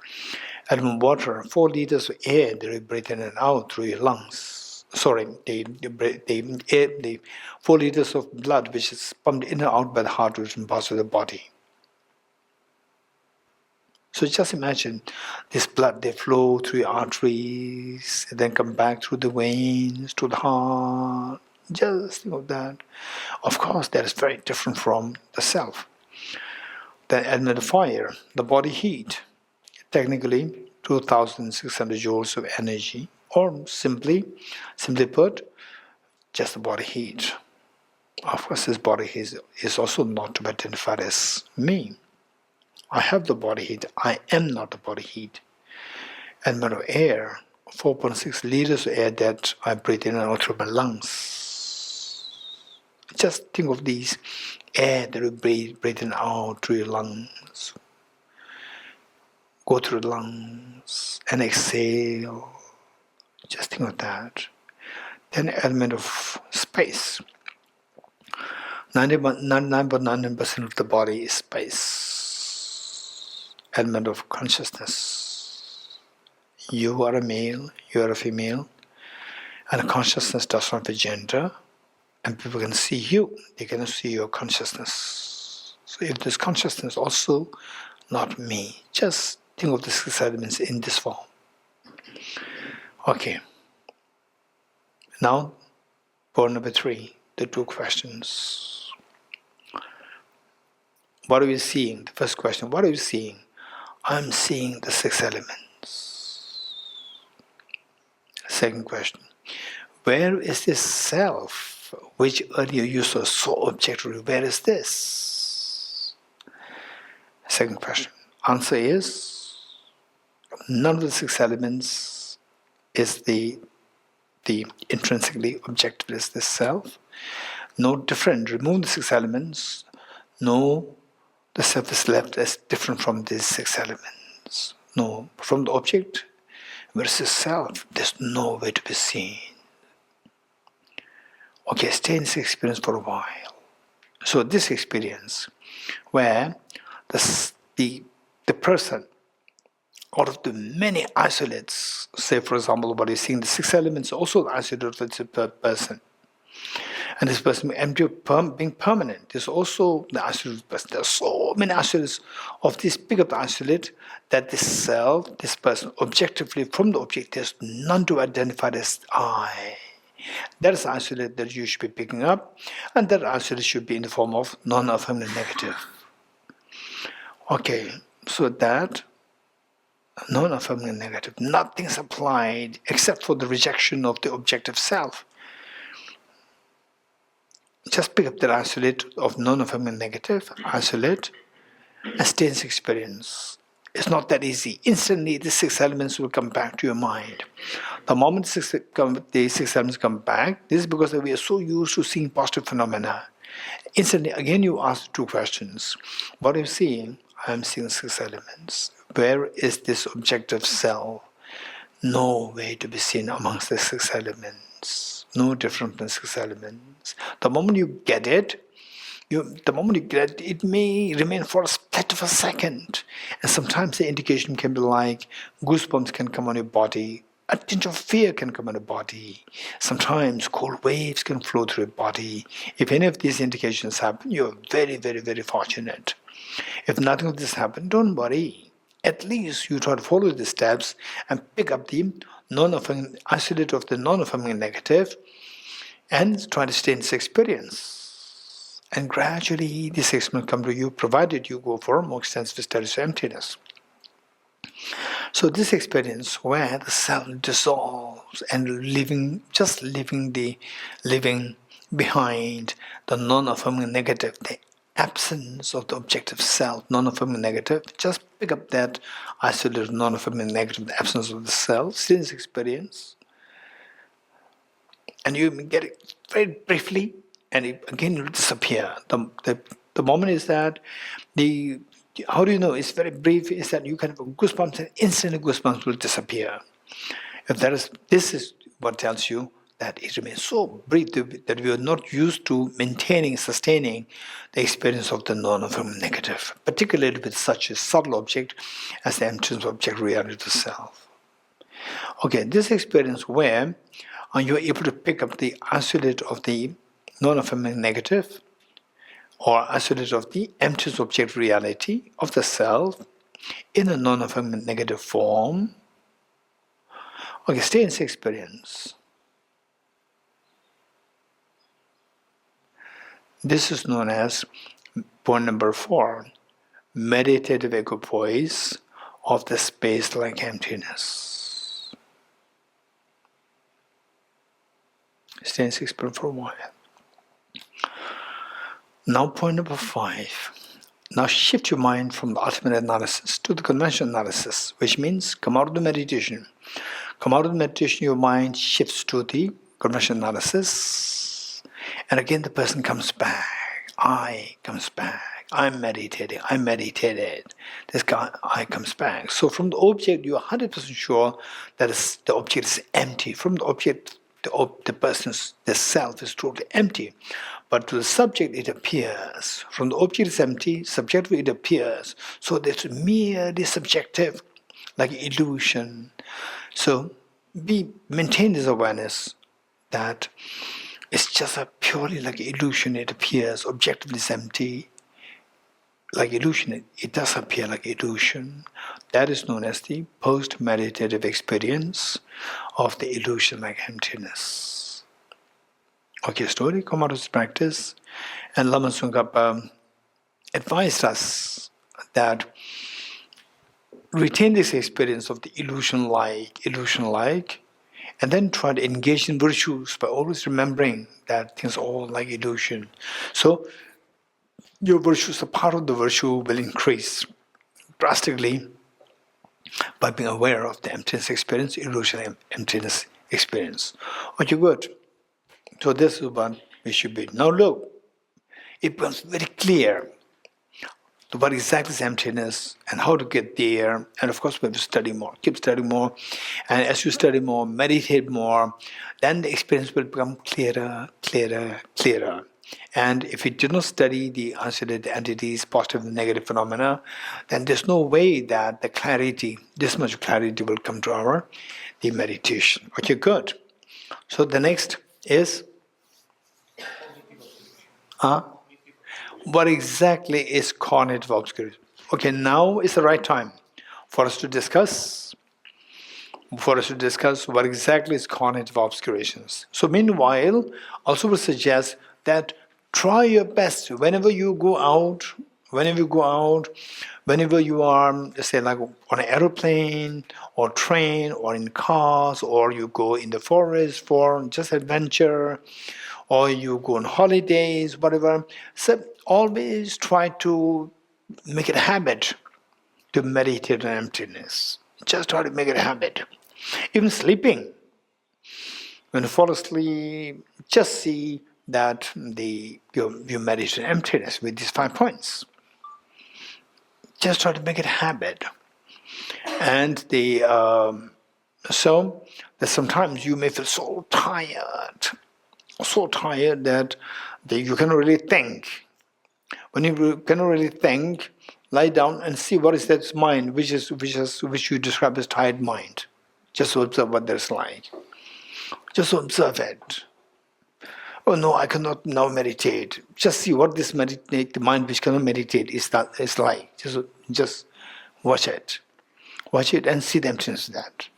Speaker 1: Element of water, 4 liters of air that you breathe in and out through your lungs. Sorry, the 4 liters of blood which is pumped in and out by the heart, which is parts of the body. So just imagine this blood, they flow through your arteries, and then come back through the veins, to the heart. Just think of that. Of course, that is very different from the self. Then element of fire, the body heat. Technically, 2,600 joules of energy, or simply put, just the body heat. Of course, this body heat is also not to be identified as me. I have the body heat. I am not the body heat. Element of air, 4.6 liters of air that I breathe in and out through my lungs. Just think of these air that you breathe in and out through your lungs. Go through the lungs and exhale. Just think of that. Then element of space. 99.99% of the body is space. Element of consciousness. You are a male, you are a female, and consciousness does not have a gender, and people can see you, they cannot see your consciousness. So if this consciousness also not me, just think of the 6 elements in this form. Okay. Now, point number 3, the 2 questions. What are we seeing? The first question, what are you seeing? I'm seeing the 6 elements. Second question, where is this self which earlier you saw so objectively? Where is this? Second question, answer is none of the 6 elements is the intrinsically objective is this self. No different. Remove the 6 elements. No, the self is left as different from these 6 elements. No, from the object versus self, there's no way to be seen. Okay, stay in this experience for a while. So this experience, where the person, out of the many isolates, say for example, what is seeing the 6 elements, also isolated with the person. And this person being permanent is also the isolated person. There are so many isolates of this big of the isolate that this self, this person, objectively from the object, there's none to identify as I. That is the isolate that you should be picking up, and that isolate should be in the form of non-affirmative negative. Okay, So that non-affirming negative, nothing's applied except for the rejection of the objective self. Just pick up that isolate of non-affirming negative, isolate, and stay in this experience. It's not that easy. Instantly, the six elements will come back to your mind. The moment the six elements come back, this is because we are so used to seeing positive phenomena. Instantly, again, you ask two questions. What are you seeing? I am seeing six elements. Where is this objective self? No way to be seen amongst the six elements. No different than six elements. The moment you get it, it may remain for a split of a second. And sometimes the indication can be like goosebumps can come on your body, a tinge of fear can come on your body. Sometimes cold waves can flow through your body. If any of these indications happen, you're very, very, very fortunate. If nothing of this happens, don't worry. At least you try to follow the steps and pick up the non-affirming, isolate of the non-affirming negative and try to stay in this experience. And gradually this experience will come to you, provided you go for more extensive studies of emptiness. So this experience where the self dissolves and living behind the non-affirming negative, the absence of the objective self, non-affirming negative, just pick up that isolated non-affirming negative, the absence of the self, see this experience. And you get it very briefly, and again it will disappear. The moment is that how do you know it's very brief? Is that you can have goosebumps and instantly goosebumps will disappear. This is what tells you that it remains so brief that we are not used to maintaining, sustaining the experience of the non-affirming negative, particularly with such a subtle object as the emptiness of object reality to self. Okay, this experience where you are able to pick up the isolate of the non-affirming negative or isolate of the emptiness object reality of the self in a non-affirming negative form. Okay, stay in this experience. This is known as point number 4, meditative equipoise of the space-like emptiness. Stay in this experience for a while. Now point number 5. Now shift your mind from the ultimate analysis to the conventional analysis, which means come out of the meditation. Come out of the meditation, your mind shifts to the conventional analysis. And again the person comes back. I comes back. I'm meditating. I meditated. This guy, I comes back. So from the object, you are 100% sure that the object is empty. From the object, the person's, the self is totally empty. But to the subject it appears. From the object is empty, subjectively it appears. So that's merely subjective, like illusion. So maintain this awareness that it's just a purely like illusion, it appears, objectively is empty. Like illusion, it does appear like illusion. That is known as the post-meditative experience of the illusion like emptiness. Okay, slowly come out of this practice. And Lama Tsongkhapa advised us that retain this experience of the illusion-like, and then try to engage in virtues by always remembering that things are all like illusion. So your virtues, a part of the virtue will increase drastically by being aware of the emptiness experience, illusion emptiness experience. Okay, good. So this is what we should be. Now look, it becomes very clear what exactly is emptiness and how to get there. And of course we have to study more, keep studying more. And as you study more, meditate more, then the experience will become clearer. And if we do not study the isolated entities, positive and negative phenomena, then there's no way that the clarity, this much clarity will come to the meditation. Okay, good. So the next is what exactly is cognitive obscuration? Okay, now is the right time for us to discuss what exactly is cognitive obscurations. So meanwhile, also will suggest that try your best whenever you go out Whenever you go out, whenever you are, say, like on an aeroplane or train or in cars, or you go in the forest for just adventure, or you go on holidays, whatever. So always try to make it a habit to meditate on emptiness. Just try to make it a habit. Even sleeping, when you fall asleep, just see that you meditate on emptiness with these 5 points. Just try to make it a habit. And so that sometimes you may feel so tired that you cannot really think. When you cannot really think, lie down and see what is that mind, which you describe as tired mind. Just observe what that's like. Just observe it. Oh no, I cannot now meditate. Just see what this the mind which cannot meditate is like. Just watch it. Watch it and see the emptiness of that.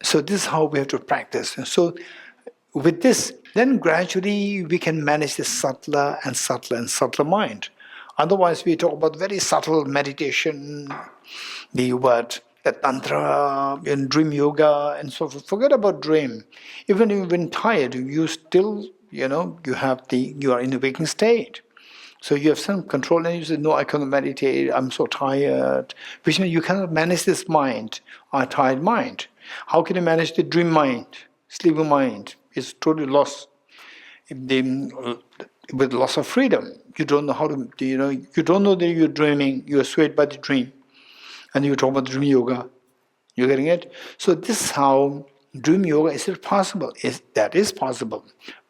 Speaker 1: So this is how we have to practice. And so with this, then gradually we can manage the subtler and subtler and subtler mind. Otherwise we talk about very subtle meditation, the tantra and dream yoga and so forth. Forget about dream. Even when tired, you still, you are in a waking state. So you have some control and you say, no, I cannot meditate, I'm so tired. Which means you cannot manage this mind, a tired mind. How can you manage the dream mind, sleeping mind? It's totally lost. With loss of freedom. You don't know how to, you don't know that you're dreaming, you're swayed by the dream. And you talk about dream yoga. You're getting it? So this is how dream yoga is possible. That is possible.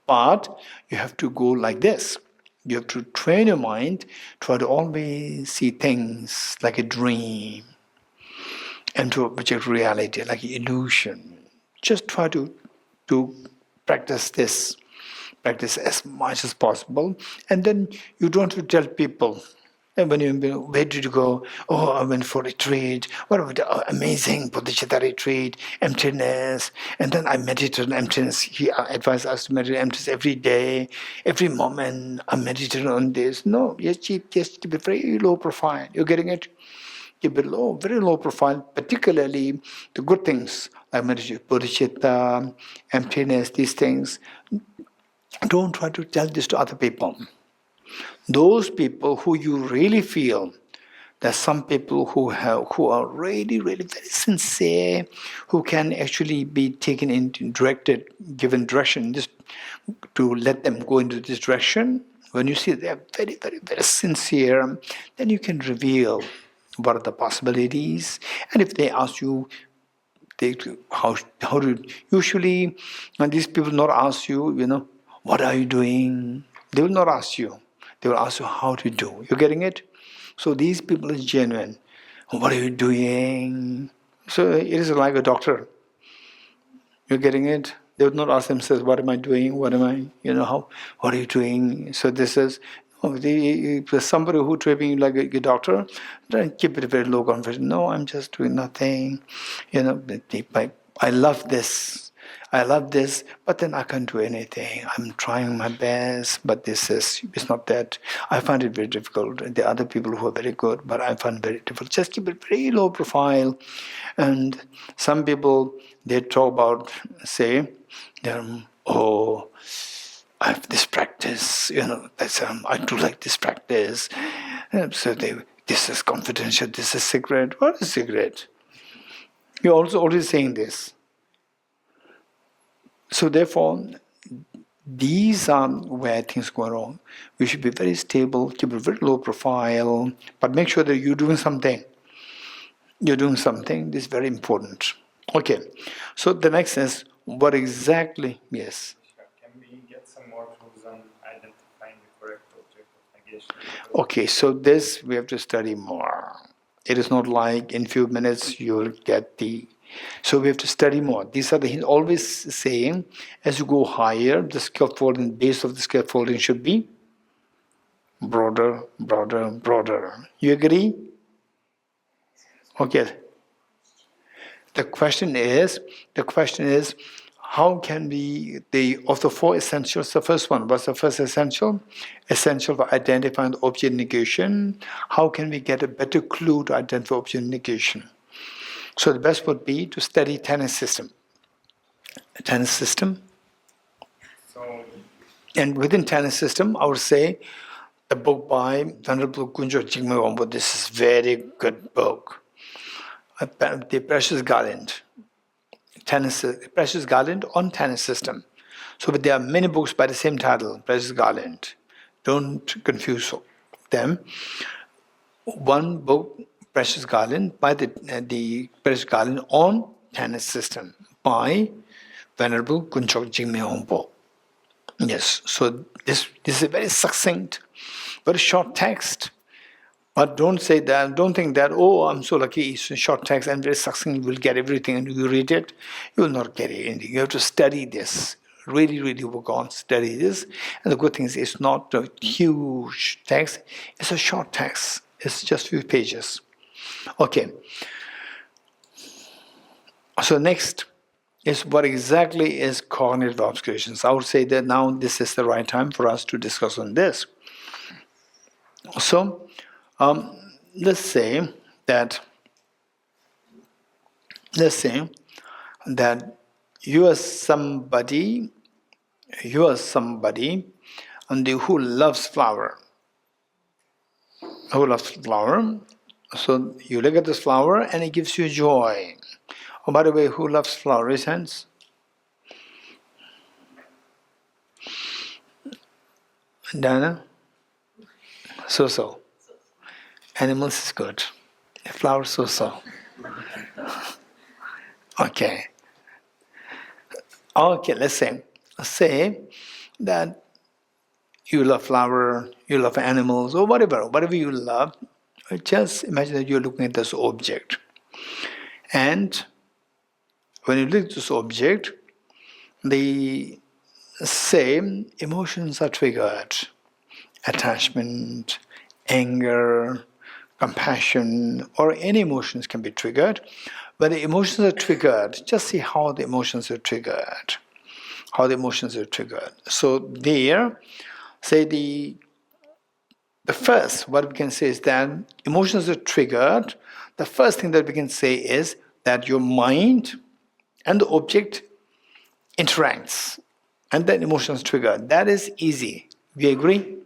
Speaker 1: But you have to go like this. You have to train your mind, try to always see things like a dream and to project reality like an illusion. Just try to practice this. Practice as much as possible. And then you don't have to tell people. And when where did you go? Oh, I went for retreat. What about amazing Bodhichitta Retreat, emptiness. And then I meditated on emptiness. He advised us to meditate on emptiness every day, every moment. I meditated on this. No, just keep it very low profile. You're getting it? Keep it low, very low profile, particularly the good things like meditation, Bodhicitta, emptiness, these things. Don't try to tell this to other people. Those people who you really feel, there's some people who are really, really very sincere, who can actually be taken into given direction, just to let them go into this direction. When you see they're very, very, very sincere, then you can reveal what are the possibilities. And if they ask you, how do usually, and these people not ask you, what are you doing? They will not ask you. They will ask you how to do. You're getting it? So these people are genuine. What are you doing? So it is like a doctor. You're getting it? They would not ask themselves, what am I doing? What am I, what are you doing? So this is, somebody who treating you like a doctor, then keep it very low confidence. No, I'm just doing nothing. I love this. I love this, but then I can't do anything. I'm trying my best, but it's not that. I find it very difficult. There are other people who are very good, but I find it very difficult. Just keep it very low profile. And some people, they talk about, say, I have this practice, I do like this practice. So this is confidential, this is secret. What is secret? You're also already saying this. So therefore, these are where things go wrong. We should be very stable, keep a very low profile, but make sure that you're doing something. You're doing something. This is very important. Okay. So the next is, what exactly? Yes.
Speaker 7: Can we get some more tools on identifying the correct object of negation?
Speaker 1: Okay. So this we have to study more. It is not like in few minutes you'll get the. So we have to study more. These are the hints. Always saying, as you go higher, the scaffolding, base of the scaffolding should be broader, broader, broader. You agree? Okay. The question is, how can we, of the four essentials, the first one, what's the first essential? Essential for identifying the object negation. How can we get a better clue to identify object negation? So the best would be to study tennis system. Tennis system.
Speaker 7: So,
Speaker 1: And within tennis system, I would say the book by Venerable Kunjo Jigme Wampo, this is very good book. The Precious Garland. Precious Garland on tennis system. So but there are many books by the same title, Precious Garland. Don't confuse them. One book, Precious Garland, by the Precious Garland on tennis system by Venerable Kunchok Jigme Wampo. Yes, so this is a very succinct, very short text. But don't say that, don't think that, oh, I'm so lucky, it's a short text and very succinct, you will get everything and you read it. You will not get anything. You have to study this. Really, really work on, study this. And the good thing is it's not a huge text, it's a short text. It's just a few pages. Okay. So next is what exactly is cognitive obscurations. I would say that now this is the right time for us to discuss on this. So, let's say that you are somebody and who loves flower. Who loves flower. So you look at this flower and it gives you joy. Oh, by the way, who loves flower? Raise hands. Dana? So. Animals is good. Flowers so. Okay. Okay, let's say that you love flower, you love animals, or whatever you love. Just imagine that you're looking at this object. And when you look at this object, the same emotions are triggered. Attachment, anger, compassion, or any emotions can be triggered. When the emotions are triggered, just see how the emotions are triggered. So there, say the first, what we can say is that emotions are triggered. The first thing that we can say is that your mind and the object interacts, and then emotions trigger. That is easy. We agree?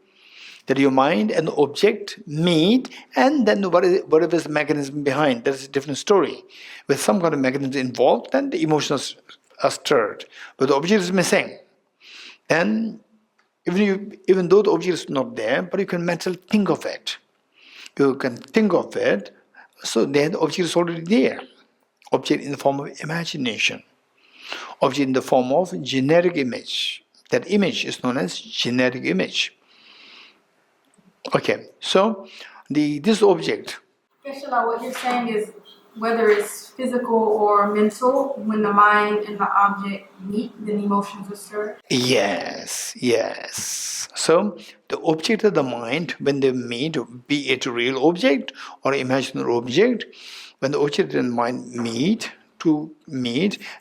Speaker 1: That your mind and the object meet, and then whatever is the mechanism behind, that's a different story. With some kind of mechanism involved, then the emotions are stirred. But the object is missing. Then, even though the object is not there, but you can mentally think of it. You can think of it, so then the object is already there. Object in the form of imagination. Object in the form of generic image. That image is known as generic image. Okay, so this object.
Speaker 4: Geshe-la, what you're saying is whether it's physical or mental, when the mind and the object meet, then emotions are stirred?
Speaker 1: Yes. So the object of the mind, when they meet, be it a real object or imaginary object, when the object and mind meet,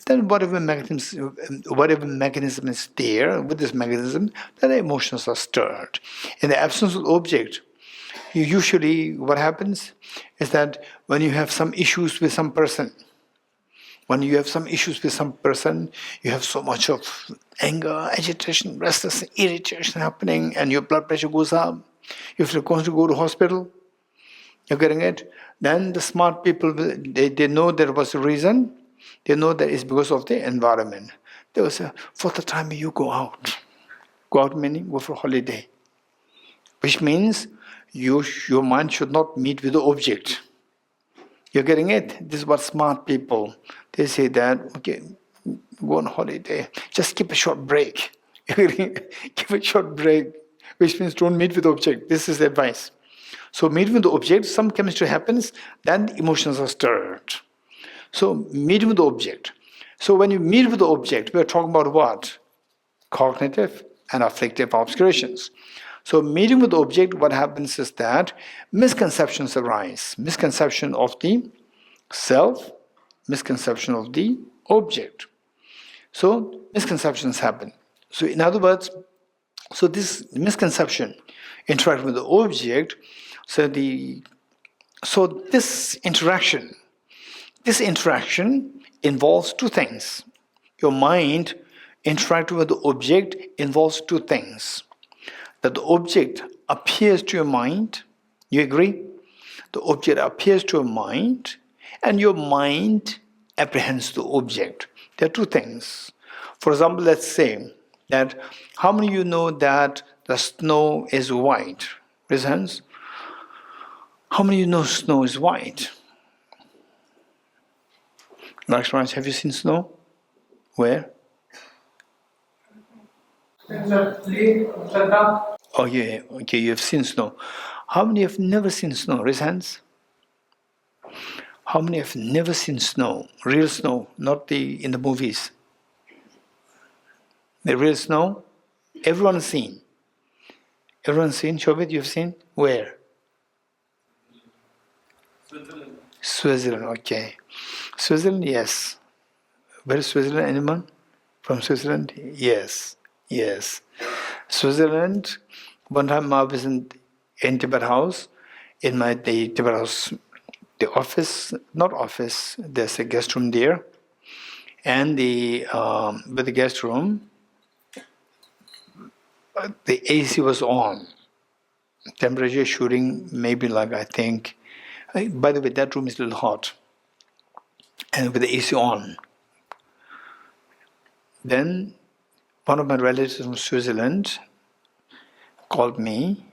Speaker 1: then whatever mechanism is there, with this mechanism, then the emotions are stirred. In the absence of the object, usually what happens is that when you have some issues with some person, you have so much of anger, agitation, restlessness, irritation happening, and your blood pressure goes up. You feel constantly go to hospital. You're getting it? Then the smart people, they know there was a reason. They know that it's because of the environment. They will say, for the time you go out. Go out meaning go for holiday. Which means your mind should not meet with the object. You're getting it? This is what smart people, they say that, okay, go on holiday. Just keep a short break. Keep a short break. Which means don't meet with the object. This is the advice. So meet with the object, some chemistry happens, then the emotions are stirred. So meet with the object. So when you meet with the object, we are talking about what? Cognitive and affective obscurations. So meeting with the object, what happens is that misconceptions arise. Misconception of the self, misconception of the object. So misconceptions happen. So in other words, so this misconception interacting with the object, so this interaction involves two things. Your mind interacting with the object involves two things. That the object appears to your mind, you agree? The object appears to your mind, and your mind apprehends the object. There are two things. For example, let's say that how many of you know that the snow is white? Raise hands. How many of you know snow is white? Lakshman, have you seen snow? Where?
Speaker 5: In the lake, Ladakh,
Speaker 1: Oh yeah, okay, you have seen snow. How many have never seen snow? Raise hands. How many have never seen snow? Real snow, not in the movies. The real snow? Everyone has seen. Everyone's seen? Shobit, you've seen? Where?
Speaker 7: Switzerland.
Speaker 1: Switzerland, okay. Switzerland, yes. Where is Switzerland? Anyone? From Switzerland? Yes. Yes. Switzerland, one time I was in Tibet House, in the Tibet House, the office, not office, there's a guest room there. And with the guest room, the AC was on. Temperature shooting maybe like, I think, by the way, that room is a little hot. And with the AC on. Then one of my relatives from Switzerland called me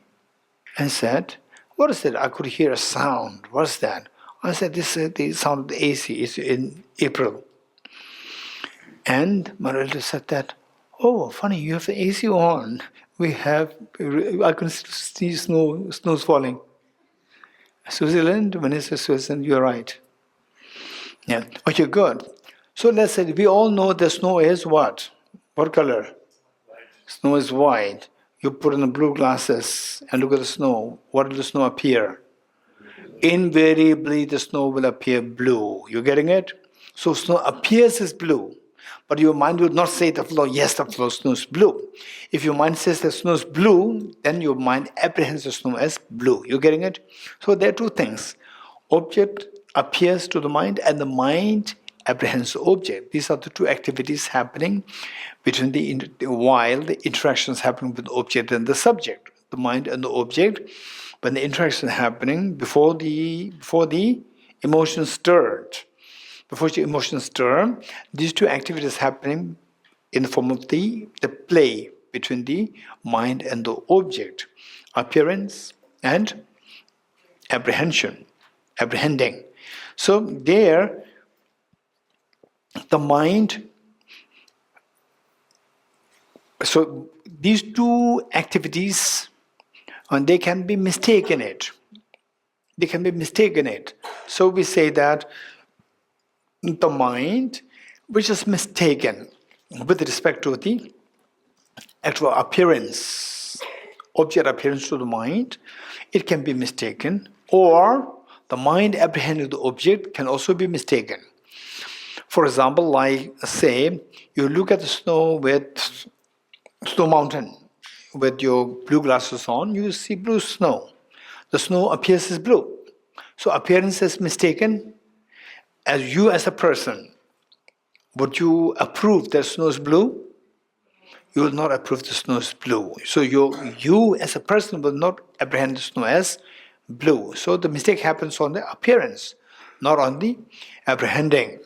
Speaker 1: and said, "What is that? I could hear a sound. What's that?" I said, "This is the sound of the AC. It's in April." And my relative said that, "Oh, funny, you have the AC on. I can see snow's falling." Switzerland, when it says Switzerland, you're right. Yeah. Okay, good. So let's say we all know the snow is what? What color? Snow is white. You put on the blue glasses and look at the snow. What will the snow appear? Invariably, the snow will appear blue. You getting it? So snow appears as blue, but your mind will not say the flow, yes, the flow snow is blue. If your mind says the snow is blue, then your mind apprehends the snow as blue. You getting it? So there are two things. Object appears to the mind, and the mind apprehends the object. These are the two activities happening while the interactions happen with the object and the subject, the mind and the object. When the interaction is happening before the emotions stirred, these two activities happening in the form of the play between the mind and the object, appearance and apprehending. So there, the mind. So these two activities, and they can be mistaken it. So we say that the mind, which is mistaken with respect to the actual appearance, object appearance to the mind, it can be mistaken, or the mind apprehending the object can also be mistaken. For example, like say, you look at the snow with snow mountain with your blue glasses on, you see blue snow. The snow appears as blue. So appearance is mistaken. As you as a person, would you approve that snow is blue? You will not approve the snow is blue. So you as a person will not apprehend the snow as blue. So the mistake happens on the appearance, not on the apprehending.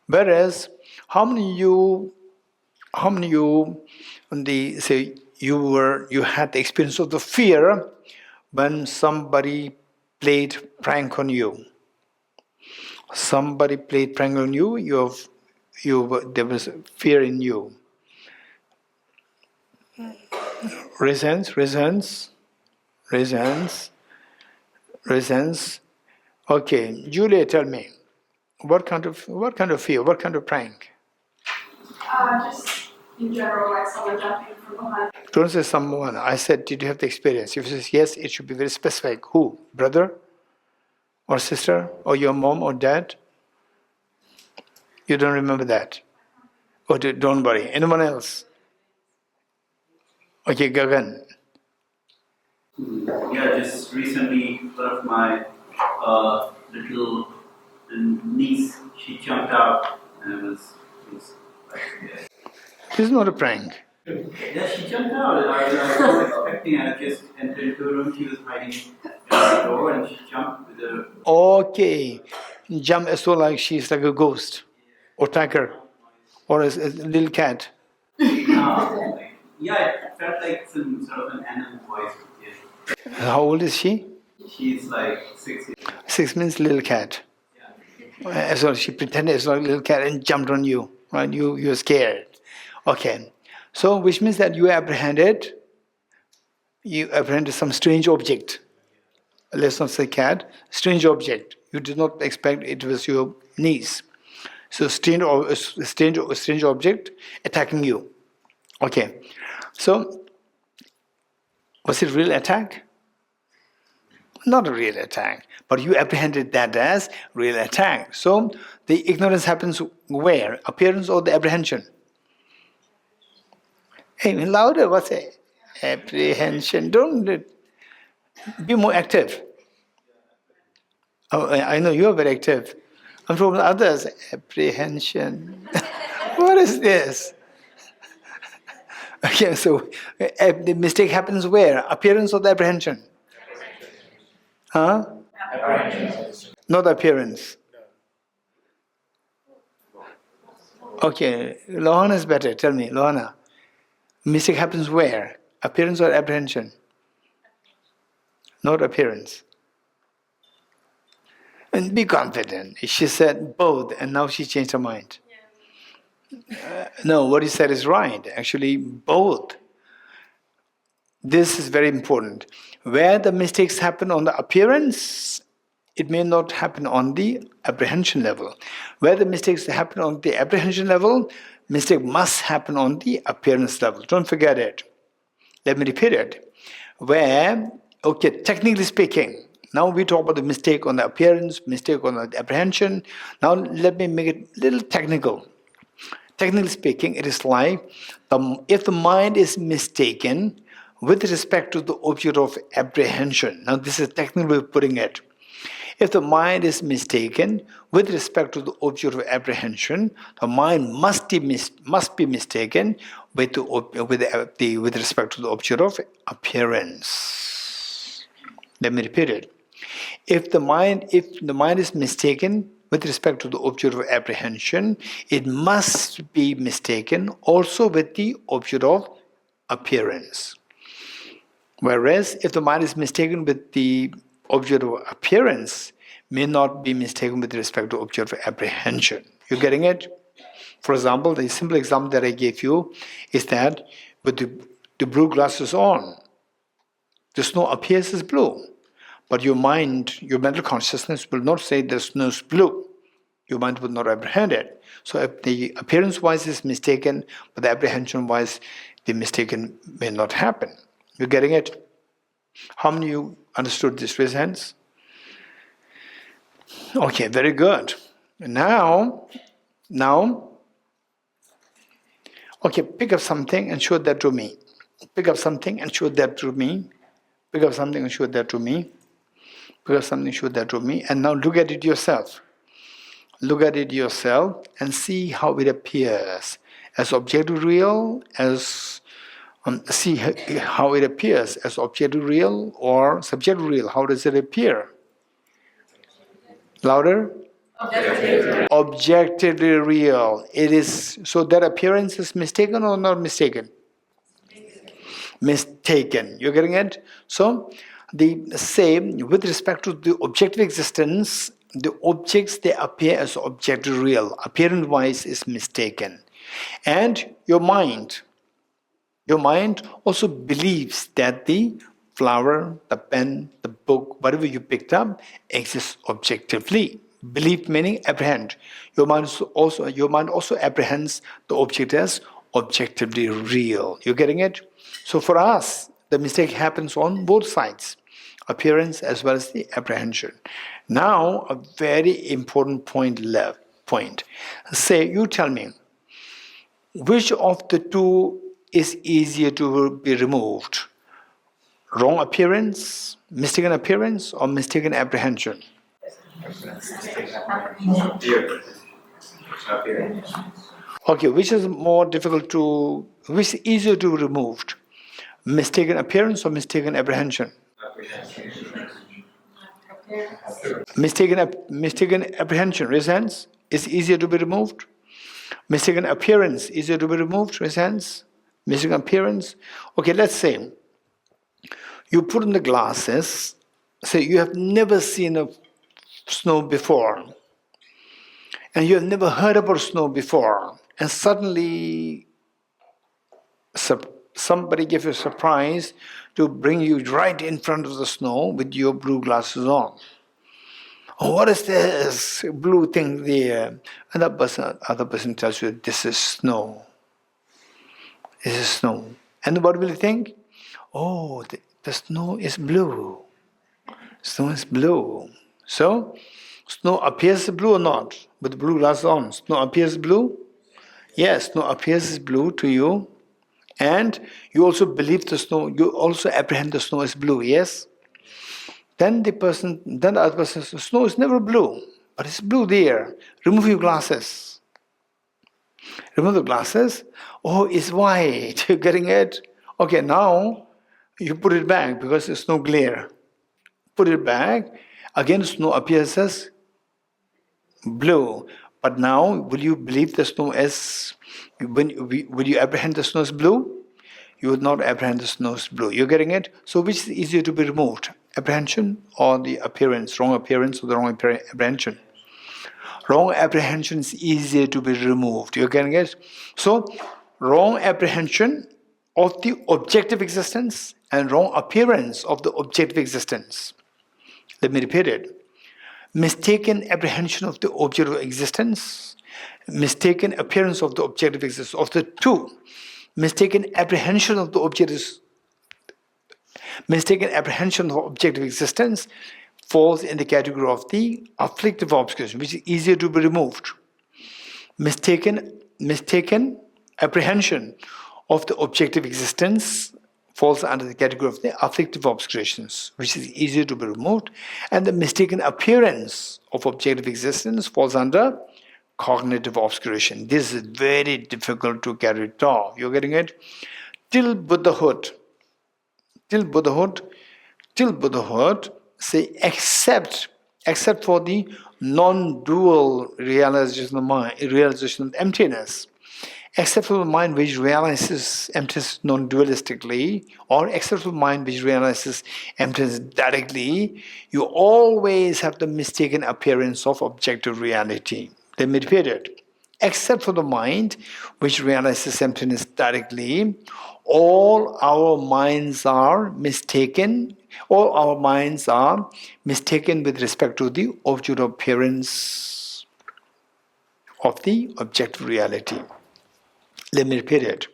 Speaker 1: Whereas, how many you say you had the experience of the fear when somebody played prank on you. Somebody played prank on you. There was fear in you. Raise hands. Okay, Julia, tell me, what kind of fear? What kind of prank?
Speaker 4: Just in general, like someone jumping from behind.
Speaker 1: Don't say someone. I said, did you have the experience? If you say yes, it should be very specific. Who? Brother? Or sister? Or your mom or dad? You don't remember that? Oh, don't worry. Anyone else? Okay, Gagan.
Speaker 8: Yeah, just recently, one of my little niece, she jumped out and it was like, yeah.
Speaker 1: This is not a prank.
Speaker 8: Yeah, she jumped out and I was not expecting. I just entered into a room, she was hiding behind the door and she jumped with a...
Speaker 1: Okay. Jump as well, like she's like a ghost or tiger or a little cat.
Speaker 8: No, like, yeah, it felt like some sort of an animal voice. Yeah.
Speaker 1: How old is she?
Speaker 8: She's like 6 years.
Speaker 1: 6 means little cat. As well, she pretended it's like a little cat and jumped on you, right? You're scared. Okay. So, which means that you apprehended some strange object. Let's not say cat, strange object. You did not expect it was your niece. So, strange object attacking you. Okay. So, was it real attack? Not a real attack, but you apprehended that as real attack. So, the ignorance happens where? Appearance or the apprehension? Hey, louder, what's it? Apprehension. Don't be more active. Oh, I know you are very active. I'm from others. Apprehension. What is this? Okay, so the mistake happens where? Appearance or the apprehension? Huh? Apprehension. Not appearance. Okay, Lohana is better. Tell me, Lohana. Mistake happens where? Appearance or apprehension? Not appearance. And be confident. She said both, and now she changed her mind. No, what he said is right. Actually, both. This is very important. Where the mistakes happen on the appearance, it may not happen on the apprehension level. Where the mistakes happen on the apprehension level, mistake must happen on the appearance level. Don't forget it. Let me repeat it. Where, okay, technically speaking, now we talk about the mistake on the appearance, mistake on the apprehension. Now let me make it a little technical. Technically speaking, it is like if the mind is mistaken with respect to the object of apprehension. Now this is a technical way of putting it. If the mind is mistaken with respect to the object of apprehension, the mind must be mistaken with respect to the object of appearance. Let me repeat it. If the mind is mistaken with respect to the object of apprehension, it must be mistaken also with the object of appearance. Whereas if the mind is mistaken with the object of appearance, may not be mistaken with respect to object of apprehension. You getting it? For example, the simple example that I gave you is that with the blue glasses on, the snow appears as blue. But your mind, your mental consciousness will not say the snow is blue. Your mind will not apprehend it. So if the appearance-wise is mistaken, but the apprehension-wise, the mistaken may not happen. You getting it? How many of you understood this? Raise hands. Okay, very good. Now, okay, pick up something and show that to me. Pick up something and show that to me. Pick up something and show that to me. Pick up something and show that to me. And now look at it yourself. Look at it yourself and see how it appears. As objective real, as see how it appears as objective real or subjective real. How does it appear? Louder? Objectively real. It is, so that appearance is mistaken or not mistaken? Mistaken. You're getting it? So, the same with respect to the objective existence, the objects, they appear as objective real. Appearance-wise is mistaken. And your mind also believes that the flower, the pen, the book, whatever you picked up, exists objectively. Believe meaning apprehend. Your mind also apprehends the object as objectively real. You're getting it? So for us, the mistake happens on both sides, appearance as well as the apprehension. Now, a very important point left. Say, you tell me, Which of the two is easier to be removed? Wrong appearance, mistaken appearance, or mistaken apprehension? Okay, which is more difficult to, which is easier to be removed? Mistaken appearance or mistaken apprehension? Mistaken apprehension, raise hands, is easier to be removed. Mistaken appearance, easier to be removed, raise hands. Mistaken appearance. Okay, let's say you put on the glasses, say you have never seen a snow before, and you have never heard about snow before, and suddenly somebody gives you a surprise to bring you right in front of the snow with your blue glasses on. Oh, what is this blue thing there? And other person tells you, this is snow. This is snow. And what will you think? Oh, the snow is blue. Snow is blue. So, snow appears blue or not? With the blue glasses on, snow appears blue? Yes, snow appears blue to you. And you also believe the snow, you also apprehend the snow as blue, yes? Then the other person says, snow is never blue, but it's blue there. Remove your glasses. Remove the glasses. Oh, it's white. You're getting it? Okay, now you put it back because there's no glare. Put it back. Again, snow appears as blue. But now, will you believe the snow as, will you apprehend the snow as blue? You would not apprehend the snow as blue. You're getting it? So which is easier to be removed? Apprehension or the appearance, wrong appearance or the wrong apprehension? Wrong apprehension is easier to be removed. You're getting it? So, wrong apprehension of the objective existence and wrong appearance of the objective existence. Let me repeat it. Mistaken apprehension of the objective existence, mistaken appearance of the objective existence. Of the two, mistaken apprehension of the objective existence falls in the category of the afflictive obscuration, which is easier to be removed. Mistaken apprehension of the objective existence falls under the category of the afflictive obscurations, which is easier to be removed. And the mistaken appearance of objective existence falls under cognitive obscuration. This is very difficult to carry it off. You're getting it? Till Buddhahood, say except for the non-dual realization of mind, realization of emptiness, except for the mind which realizes emptiness non-dualistically, or except for the mind which realizes emptiness directly, you always have the mistaken appearance of objective reality. Let me repeat it. Except for the mind which realizes emptiness directly, all our minds are mistaken. All our minds are mistaken with respect to the objective appearance of the objective reality. Let me repeat it.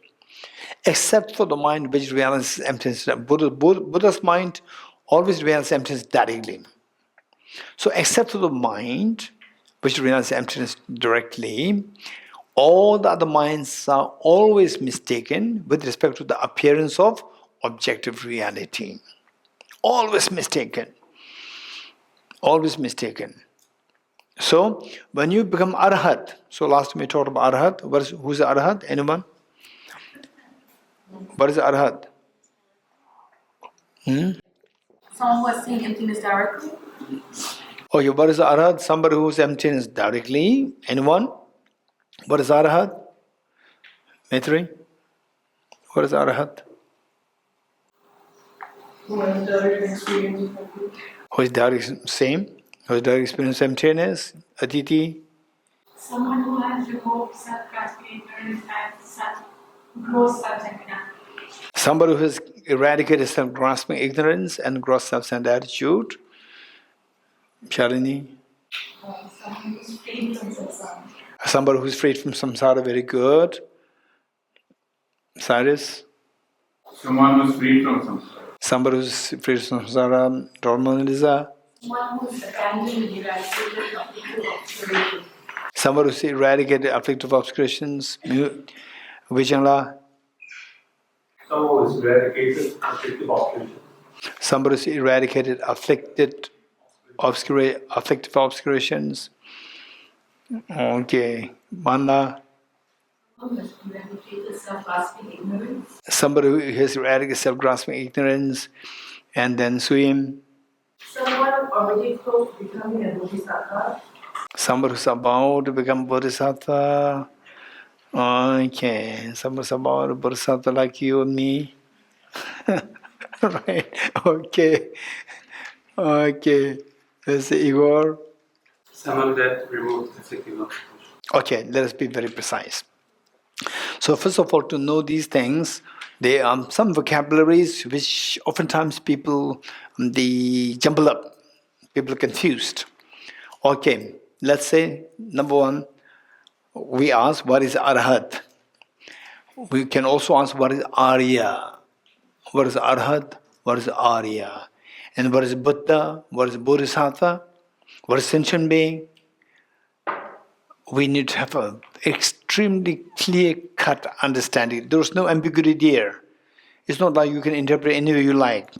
Speaker 1: Except for the mind which realizes emptiness, Buddha's mind always realizes emptiness directly. So, except for the mind which realizes emptiness directly, all the other minds are always mistaken with respect to the appearance of objective reality. Always mistaken. Always mistaken. So, when you become Arhat, so last time we talked about Arhat, who's the Arhat? Anyone? What is Arhat?
Speaker 4: Someone who has seen emptiness directly.
Speaker 1: Okay, what is Arhat? Somebody who's emptiness directly. Anyone? What is Arhat? Maitri? What is Arhat?
Speaker 5: Who has direct experience of it.
Speaker 1: Who is direct same? Who is direct experience emptiness? Aditi?
Speaker 3: Someone who has removed self-grasping ignorance and gross self-centeredness.
Speaker 1: Somebody who has eradicated self-grasping ignorance and gross self-centered attitude. Shalini?
Speaker 3: Someone who's freed from samsara.
Speaker 1: Somebody who's freed from samsara, very good. Cyrus?
Speaker 9: Someone who's freed from samsara.
Speaker 1: Somebody who's freed from samsara, Dorman Lisa?
Speaker 3: Someone who's abandoning the eradicated afflictive obscuration.
Speaker 1: Somebody who's eradicated afflictive obscurations. Vijayala?
Speaker 9: So it's eradicated afflictive obscuration.
Speaker 1: Somebody who's eradicated afflictive obscurations. Okay. Manda? Somebody who has eradicated self-grasping ignorance. And then Swim?
Speaker 10: Someone already close to becoming a bodhisattva.
Speaker 1: Somebody who's about to become bodhisattva. Okay. Somebody who's about to bodhisattva like you and me. Right. Okay. Okay. Let's see, Igor.
Speaker 9: Someone that removed afflictive obscuration.
Speaker 1: Okay, let us be very precise. So first of all, to know these things, there are some vocabularies which oftentimes people they jumble up. People are confused. Okay, let's say number one, we ask what is Arhat. We can also ask what is Arya. What is Arhat? What is Arya? And what is Buddha? What is Bodhisattva? What is sentient being? We need to have an extremely clear-cut understanding. There's no ambiguity there. It's not like you can interpret any way you like.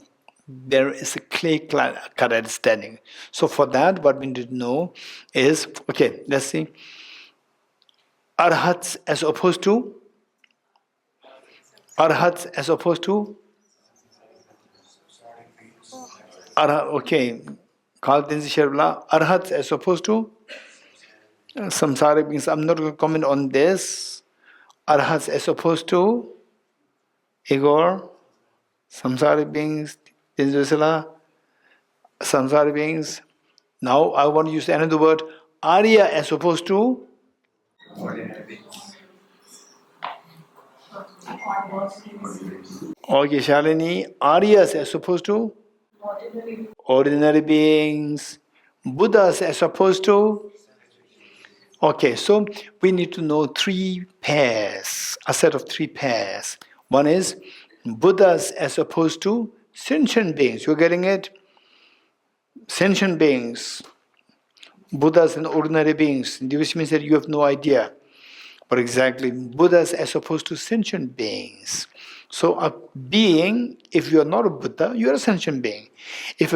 Speaker 1: There is a clear-cut understanding. So for that, what we need to know is, okay, let's see. Arhats as opposed to? Arhats as opposed to? Okay. Arhats as opposed to? Samsaric beings. I'm not going to comment on this. Arhats as opposed to? Igor? Samsaric beings? Samsaric beings. Now I want to use another word. Arya as opposed to?
Speaker 9: Ordinary beings.
Speaker 1: Okay, Shalini. Aryas as opposed to? Ordinary beings. Buddhas as opposed to? Okay, so we need to know three pairs, a set of three pairs. One is Buddhas as opposed to sentient beings. You're getting it? Sentient beings. Buddhas and ordinary beings. Which means that you have no idea. But exactly, Buddhas as opposed to sentient beings. So a being, if you are not a Buddha, you are a sentient being. If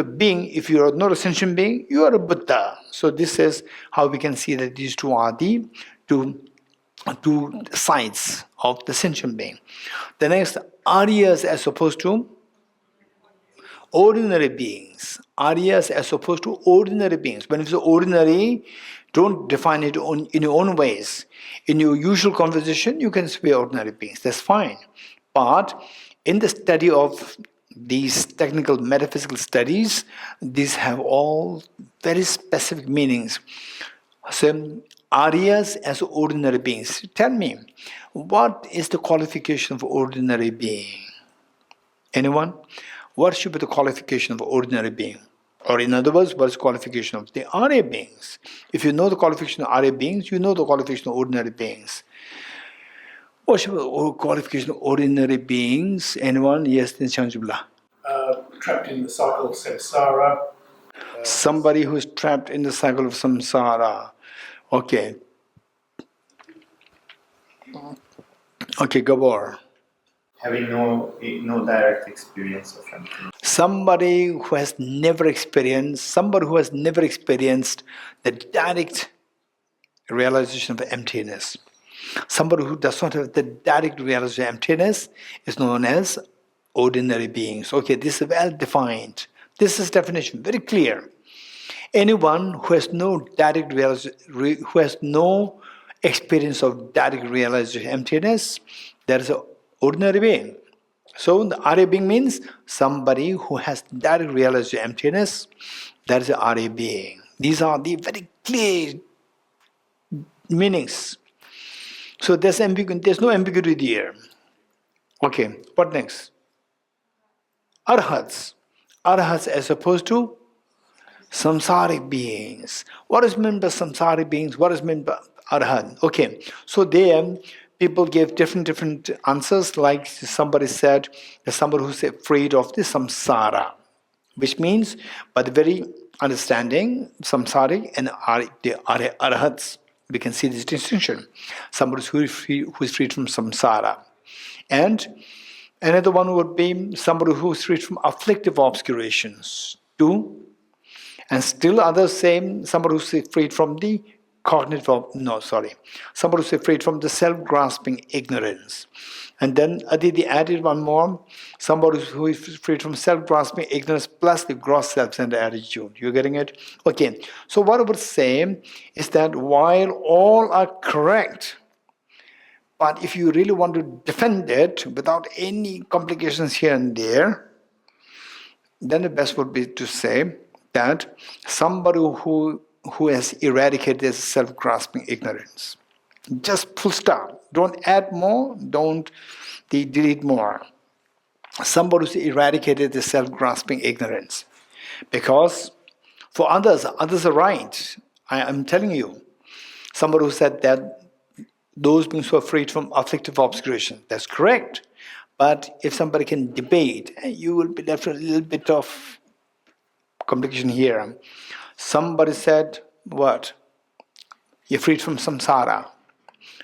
Speaker 1: you are not a sentient being, you are a Buddha. So this is how we can see that these two are the two sides of the sentient being. The next, Aryas as opposed to ordinary beings. Aryas as opposed to ordinary beings. When it's ordinary, don't define it in your own ways. In your usual conversation, you can say ordinary beings. That's fine. But in the study of these technical metaphysical studies, these have all very specific meanings. So, Aryas as ordinary beings. Tell me, what is the qualification of ordinary being? Anyone? What should be the qualification of ordinary being? Or in other words, what is the qualification of the Arya beings? If you know the qualification of Arya beings, you know the qualification of ordinary beings. What should be the qualification of ordinary beings? Anyone? Yes, then Chanjubla.
Speaker 11: Trapped in the cycle of samsara.
Speaker 1: Somebody who is trapped in the cycle of samsara. Okay. Okay, Gabor.
Speaker 7: Having no direct experience of emptiness.
Speaker 1: Somebody who has never experienced the direct realization of emptiness. Somebody who does not have the direct realization of emptiness is known as ordinary beings. Okay, this is well defined. This is definition, very clear. Anyone who has no direct who has no experience of direct realization of emptiness, that is an ordinary being. So the Arya being means somebody who has direct realization of emptiness, that is an Arya being. These are the very clear meanings. So there's no ambiguity here. Okay, what next? Arhats. Arhats as opposed to samsaric beings. What is meant by samsaric beings? What is meant by arhat? Okay, so there people gave different answers. Like somebody said, there's somebody who's afraid of the samsara, which means by the very understanding, samsaric and the arhats. We can see this distinction. Somebody who is freed from samsara. And another one would be somebody who is freed from afflictive obscurations. 2. And still others say somebody who is freed from the somebody who is freed from the self-grasping ignorance. And then Aditi added one more, somebody who is freed from self-grasping ignorance plus the gross self-centered attitude. You getting it? Okay. So what I would say is that while all are correct, but if you really want to defend it without any complications here and there, then the best would be to say that somebody who has eradicated self-grasping ignorance. Just full stop. Don't add more, don't delete more. Somebody who's eradicated the self-grasping ignorance. Because for others are right. I'm telling you. Somebody who said that those beings who are freed from afflictive obscuration. That's correct. But if somebody can debate, you will be left with a little bit of complication here. Somebody said, what? You're freed from samsara.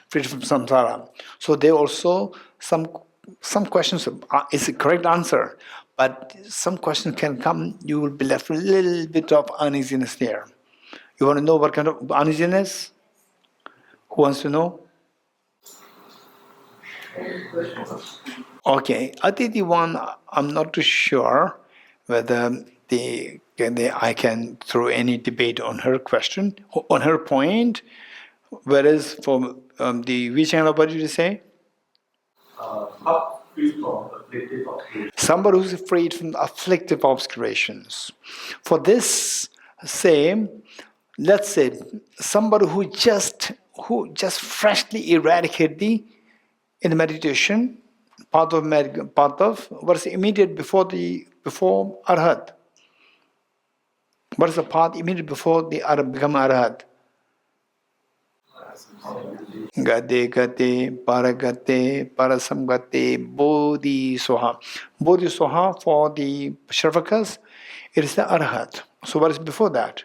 Speaker 1: Freed from samsara. So there also some questions is a correct answer, but some questions can come, you will be left with a little bit of uneasiness there. You want to know what kind of uneasiness? Who wants to know? Okay, Aditi one, I'm not too sure whether I can throw any debate on her question, on her point. Whereas for the Vichangla, what did you say? Somebody who's freed from afflictive obscurations. For this, let's say somebody who just freshly eradicated in the meditation path of what is immediate before Arhat. What is the path immediate before the become Arhat? Gate, paragate, parasamgate, bodhi soha. Bodhi soha for the Shravakas, it is the Arhat. So what is before that?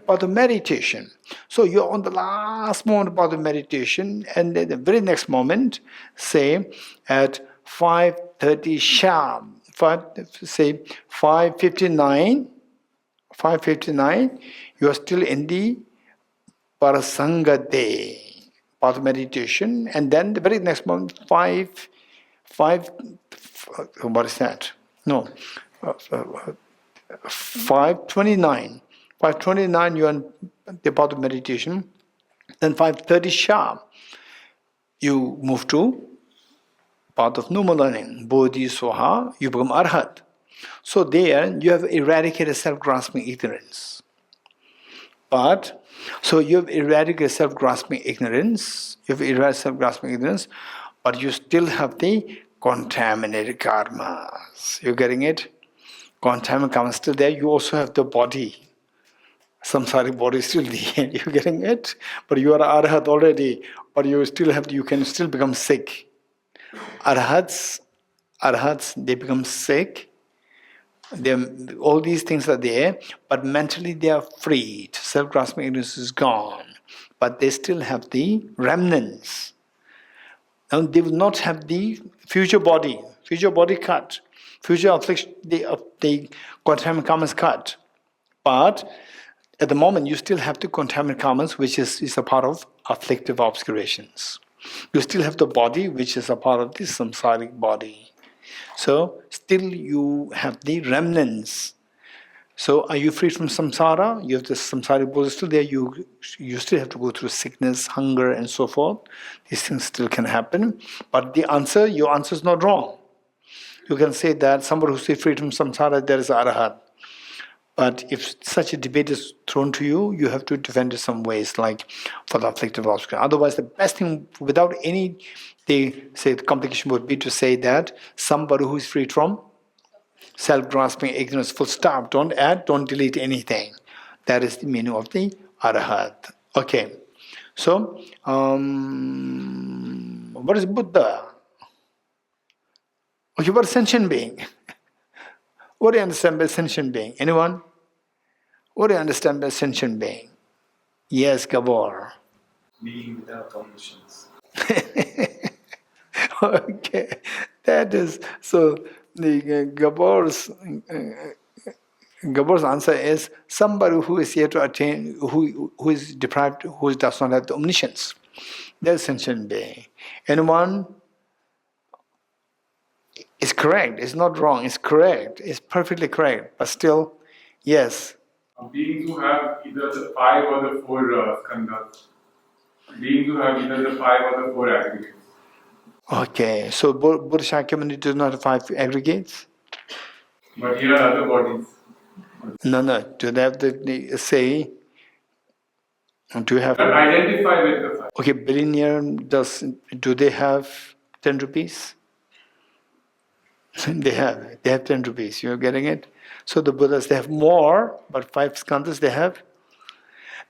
Speaker 1: About the meditation. So you're on the last moment about the meditation, and then the very next moment, say at 5:30 sharp, 5:59, you are still in the Parasangate, path of meditation, and then the very next moment, what is that? No, 5:29. 5:29, you are in the path of meditation. Then 5:30 sharp, you move to path of normal learning, Bodhi Soha, you become Arhat. So there, you have eradicated self-grasping ignorance. So you have eradicated self-grasping ignorance, but you still have the contaminated karmas. You're getting it? Contaminated karma is still there. You also have the body. Samsaric body is still there. You're getting it? But you are Arhat already, but you can still become sick. Arhats, they become sick. All these things are there, but mentally they are freed. Self-grasping ignorance is gone, but they still have the remnants. Now they will not have the future body cut, future affliction, the contaminant karmas cut. But at the moment, you still have the contaminant karmas, which is a part of afflictive obscurations. You still have the body, which is a part of the samsaric body. So still you have the remnants. So are you free from samsara? You have the samsaric body still there. You still have to go through sickness, hunger, and so forth. These things still can happen. But your answer is not wrong. You can say that somebody who is free from samsara, there is arahat. But if such a debate is thrown to you, you have to defend it some ways, like for the afflictive obscurity. Otherwise, the best thing, without any, the complication would be to say that somebody who is freed from self-grasping ignorance, full stop. Don't add, don't delete anything. That is the meaning of the arahat. Okay. So, what is Buddha? Okay, what is sentient being? What do you understand by sentient being? Anyone? What do you understand by sentient being? Yes, Gabor.
Speaker 7: Being without omniscience.
Speaker 1: Okay, that is so. The Gabor's answer is somebody who is yet to attain, who is deprived, who does not have the omniscience. That's sentient being. Anyone is correct. It's not wrong. It's correct. It's perfectly correct. But still, yes.
Speaker 9: Beings who have either the 5 or the 4 skandhas. Beings who have either the 5 or the 4 aggregates.
Speaker 1: Okay, so Buddha Shakyamuni does not have 5 aggregates?
Speaker 9: But here are other bodies.
Speaker 1: No. Do they have the say? Do you have?
Speaker 9: But identify with the 5.
Speaker 1: Okay, billionaire do they have 10 rupees? They have 10 rupees. You're getting it? So the Buddhas, they have more, but 5 skandhas they have.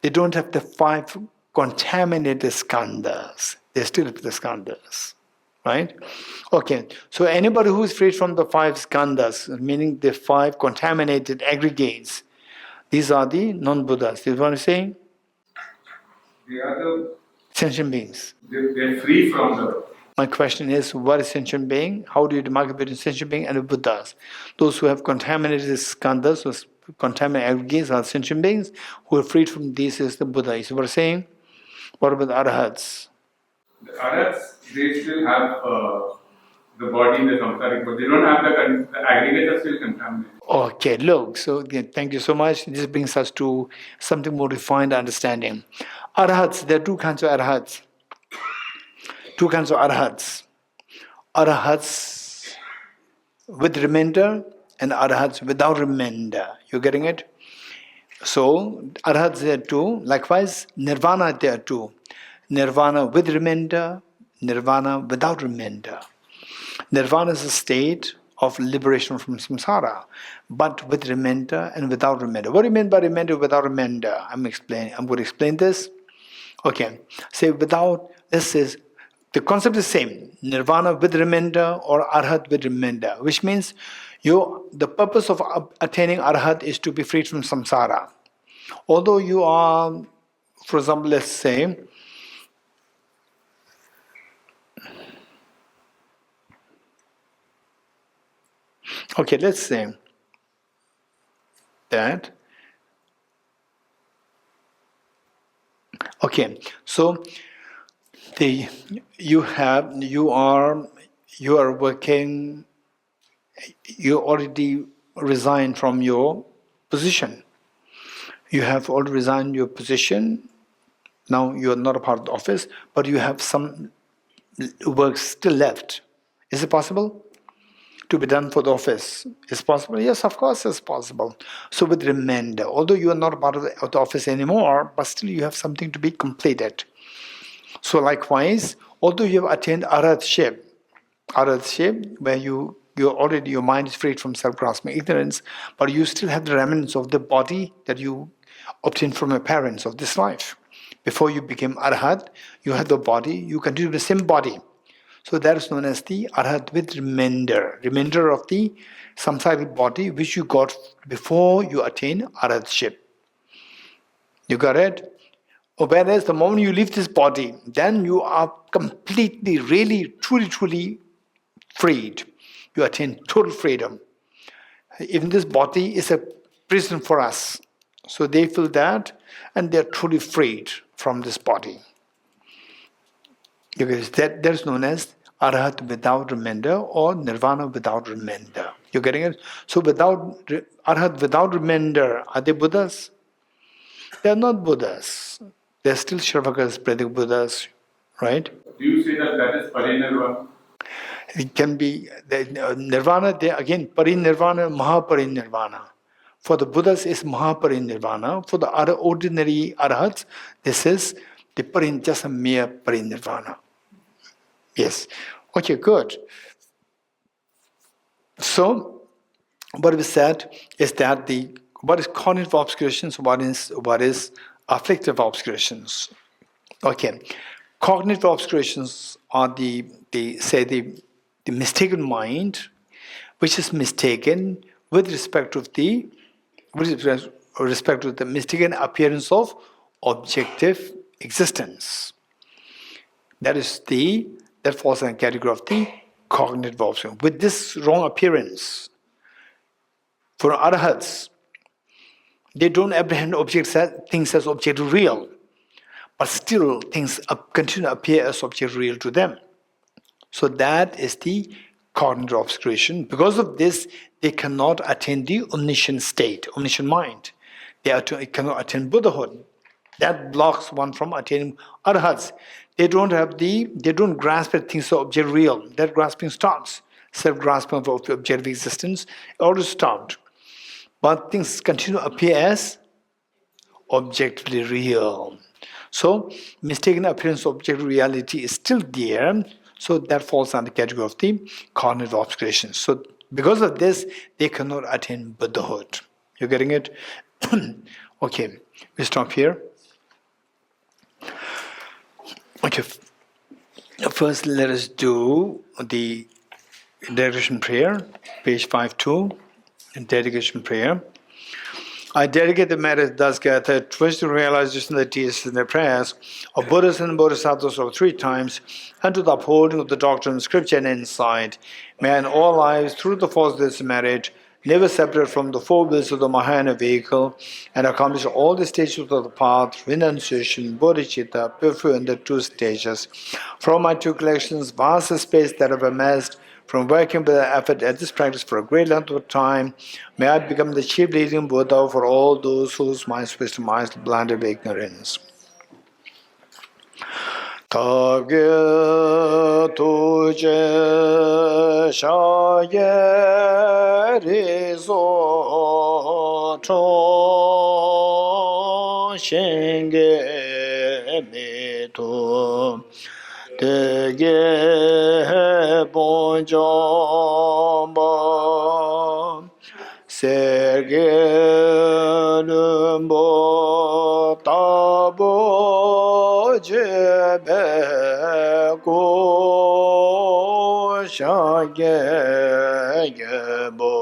Speaker 1: They don't have the 5 contaminated skandhas. They still have the skandhas. Right? Okay, so anybody who is freed from the 5 skandhas, meaning the 5 contaminated aggregates, these are the non-Buddhas. Is what I'm saying?
Speaker 9: They are the
Speaker 1: Sentient beings.
Speaker 9: they're free from the.
Speaker 1: My question is, what is sentient being? How do you demarcate between sentient being and the Buddhas? Those who have contaminated skandhas, those contaminated aggregates are sentient beings. Who are freed from these is the Buddha. Is what I'm saying? What about the Arhats?
Speaker 9: The Arhats, they still have the body, the samsaric, but they don't have the aggregates are still contaminated.
Speaker 1: Okay, look, so again, thank you so much. This brings us to something more refined understanding. Arhats, there are 2 kinds of Arhats. 2 kinds of Arhats. Arhats with remainder and Arhats without remainder. You getting it? So, Arhats there too. Likewise, Nirvana there too. Nirvana with remainder, Nirvana without remainder. Nirvana is a state of liberation from samsara, but with remainder and without remainder. What do you mean by remainder without remainder? I'm going to explain this. Okay, say without, this is, the concept is same, nirvana with remainder or arhat with remainder, which means the purpose of attaining arhat is to be freed from samsara. Although you are, for example, let's say, okay, let's say that, okay, so you are working, you already resigned from your position. You have already resigned your position. Now you are not a part of the office, but you have some work still left. Is it possible to be done for the office? Is it possible? Yes, of course it's possible. So with remainder, although you are not a part of the office anymore, but still you have something to be completed. So likewise, although you have attained arhatship, where your mind is freed from self-grasping ignorance, but you still have the remnants of the body that you obtained from your parents of this life. Before you became arhat, you had the body, you continue the same body. So that is known as the arhat with remainder of the samsaric body which you got before you attain arhatship. You got it? Whereas the moment you leave this body, then you are completely, really, truly freed. You attain total freedom. Even this body is a prison for us. So they feel that and they are truly freed from this body. Because that is known as arhat without remainder or nirvana without remainder. You're getting it? So arhat without remainder, are they Buddhas? They are not Buddhas. They are still Shravakas, Pradik Buddhas, right?
Speaker 9: Do you say that is parinirvana?
Speaker 1: It can be nirvana, again, parinirvana, mahaparinirvana. For the Buddhas, it's mahaparinirvana. For the other ordinary arhats, this is just a mere parinirvana. Yes. Okay, good. So, what we said is that what is cognitive obscurations, what is afflictive obscurations. Okay. Cognitive obscurations are the mistaken mind, which is mistaken with respect to the mistaken appearance of objective existence. That falls in the category of the cognitive obscuration. With this wrong appearance, for arahats, they don't apprehend things as objective real, but still things continue to appear as objective real to them. So that is the cognitive obscuration. Because of this, they cannot attain the omniscient state, omniscient mind. They cannot attain Buddhahood. That blocks one from attaining arahats. They don't grasp at things so objective real. That grasping stops. Self-grasping of objective existence already stopped. But things continue to appear as objectively real. So, mistaken appearance of objective reality is still there. So that falls under the category of the cognitive obscuration. So because of this, they cannot attain Buddhahood. You getting it? Okay, we stop here. Okay, first let us do the dedication prayer, page 5.2, dedication prayer. I dedicate the merit thus gathered towards the realization of the teachings and the prayers of Buddhas and Bodhisattvas of 3 times, and to the upholding of the doctrine, scripture, and insight. May in all lives, through the force of this merit, never separate from the 4 wheels of the Mahayana vehicle, and accomplish all the stages of the path, renunciation, bodhicitta, purify, and the 2 stages. From my 2 collections, vast space that I've amassed, from working with effort at this practice for a great length of time, may I become the chief leading Buddha for all those whose minds wisdom eyes blinded by ignorance. Tage tuje shaye rizo cho shenge meto Tege bonjomba serge lumbo tabo jebe go shage gebo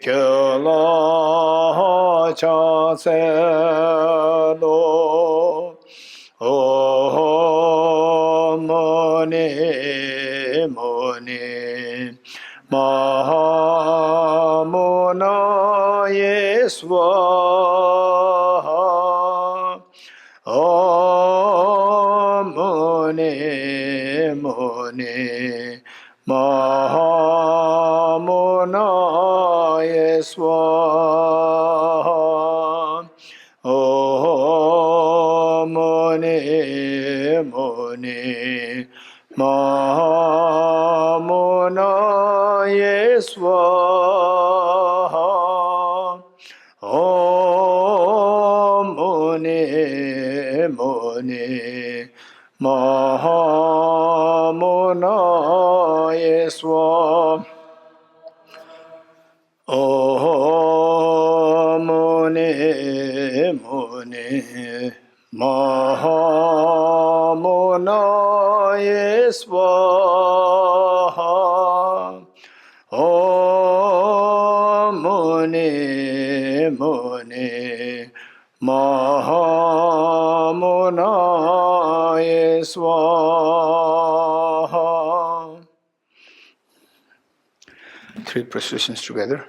Speaker 1: kyola cha se lo Mone Mahamona Yeswaha Mone Mahamona Yeswaha Mone Mahamona Yeswaha Mone Mahamona Yeswaha Mone Mahamona Yeswaha Mone Mahamona Yeswaha. 3 processions together.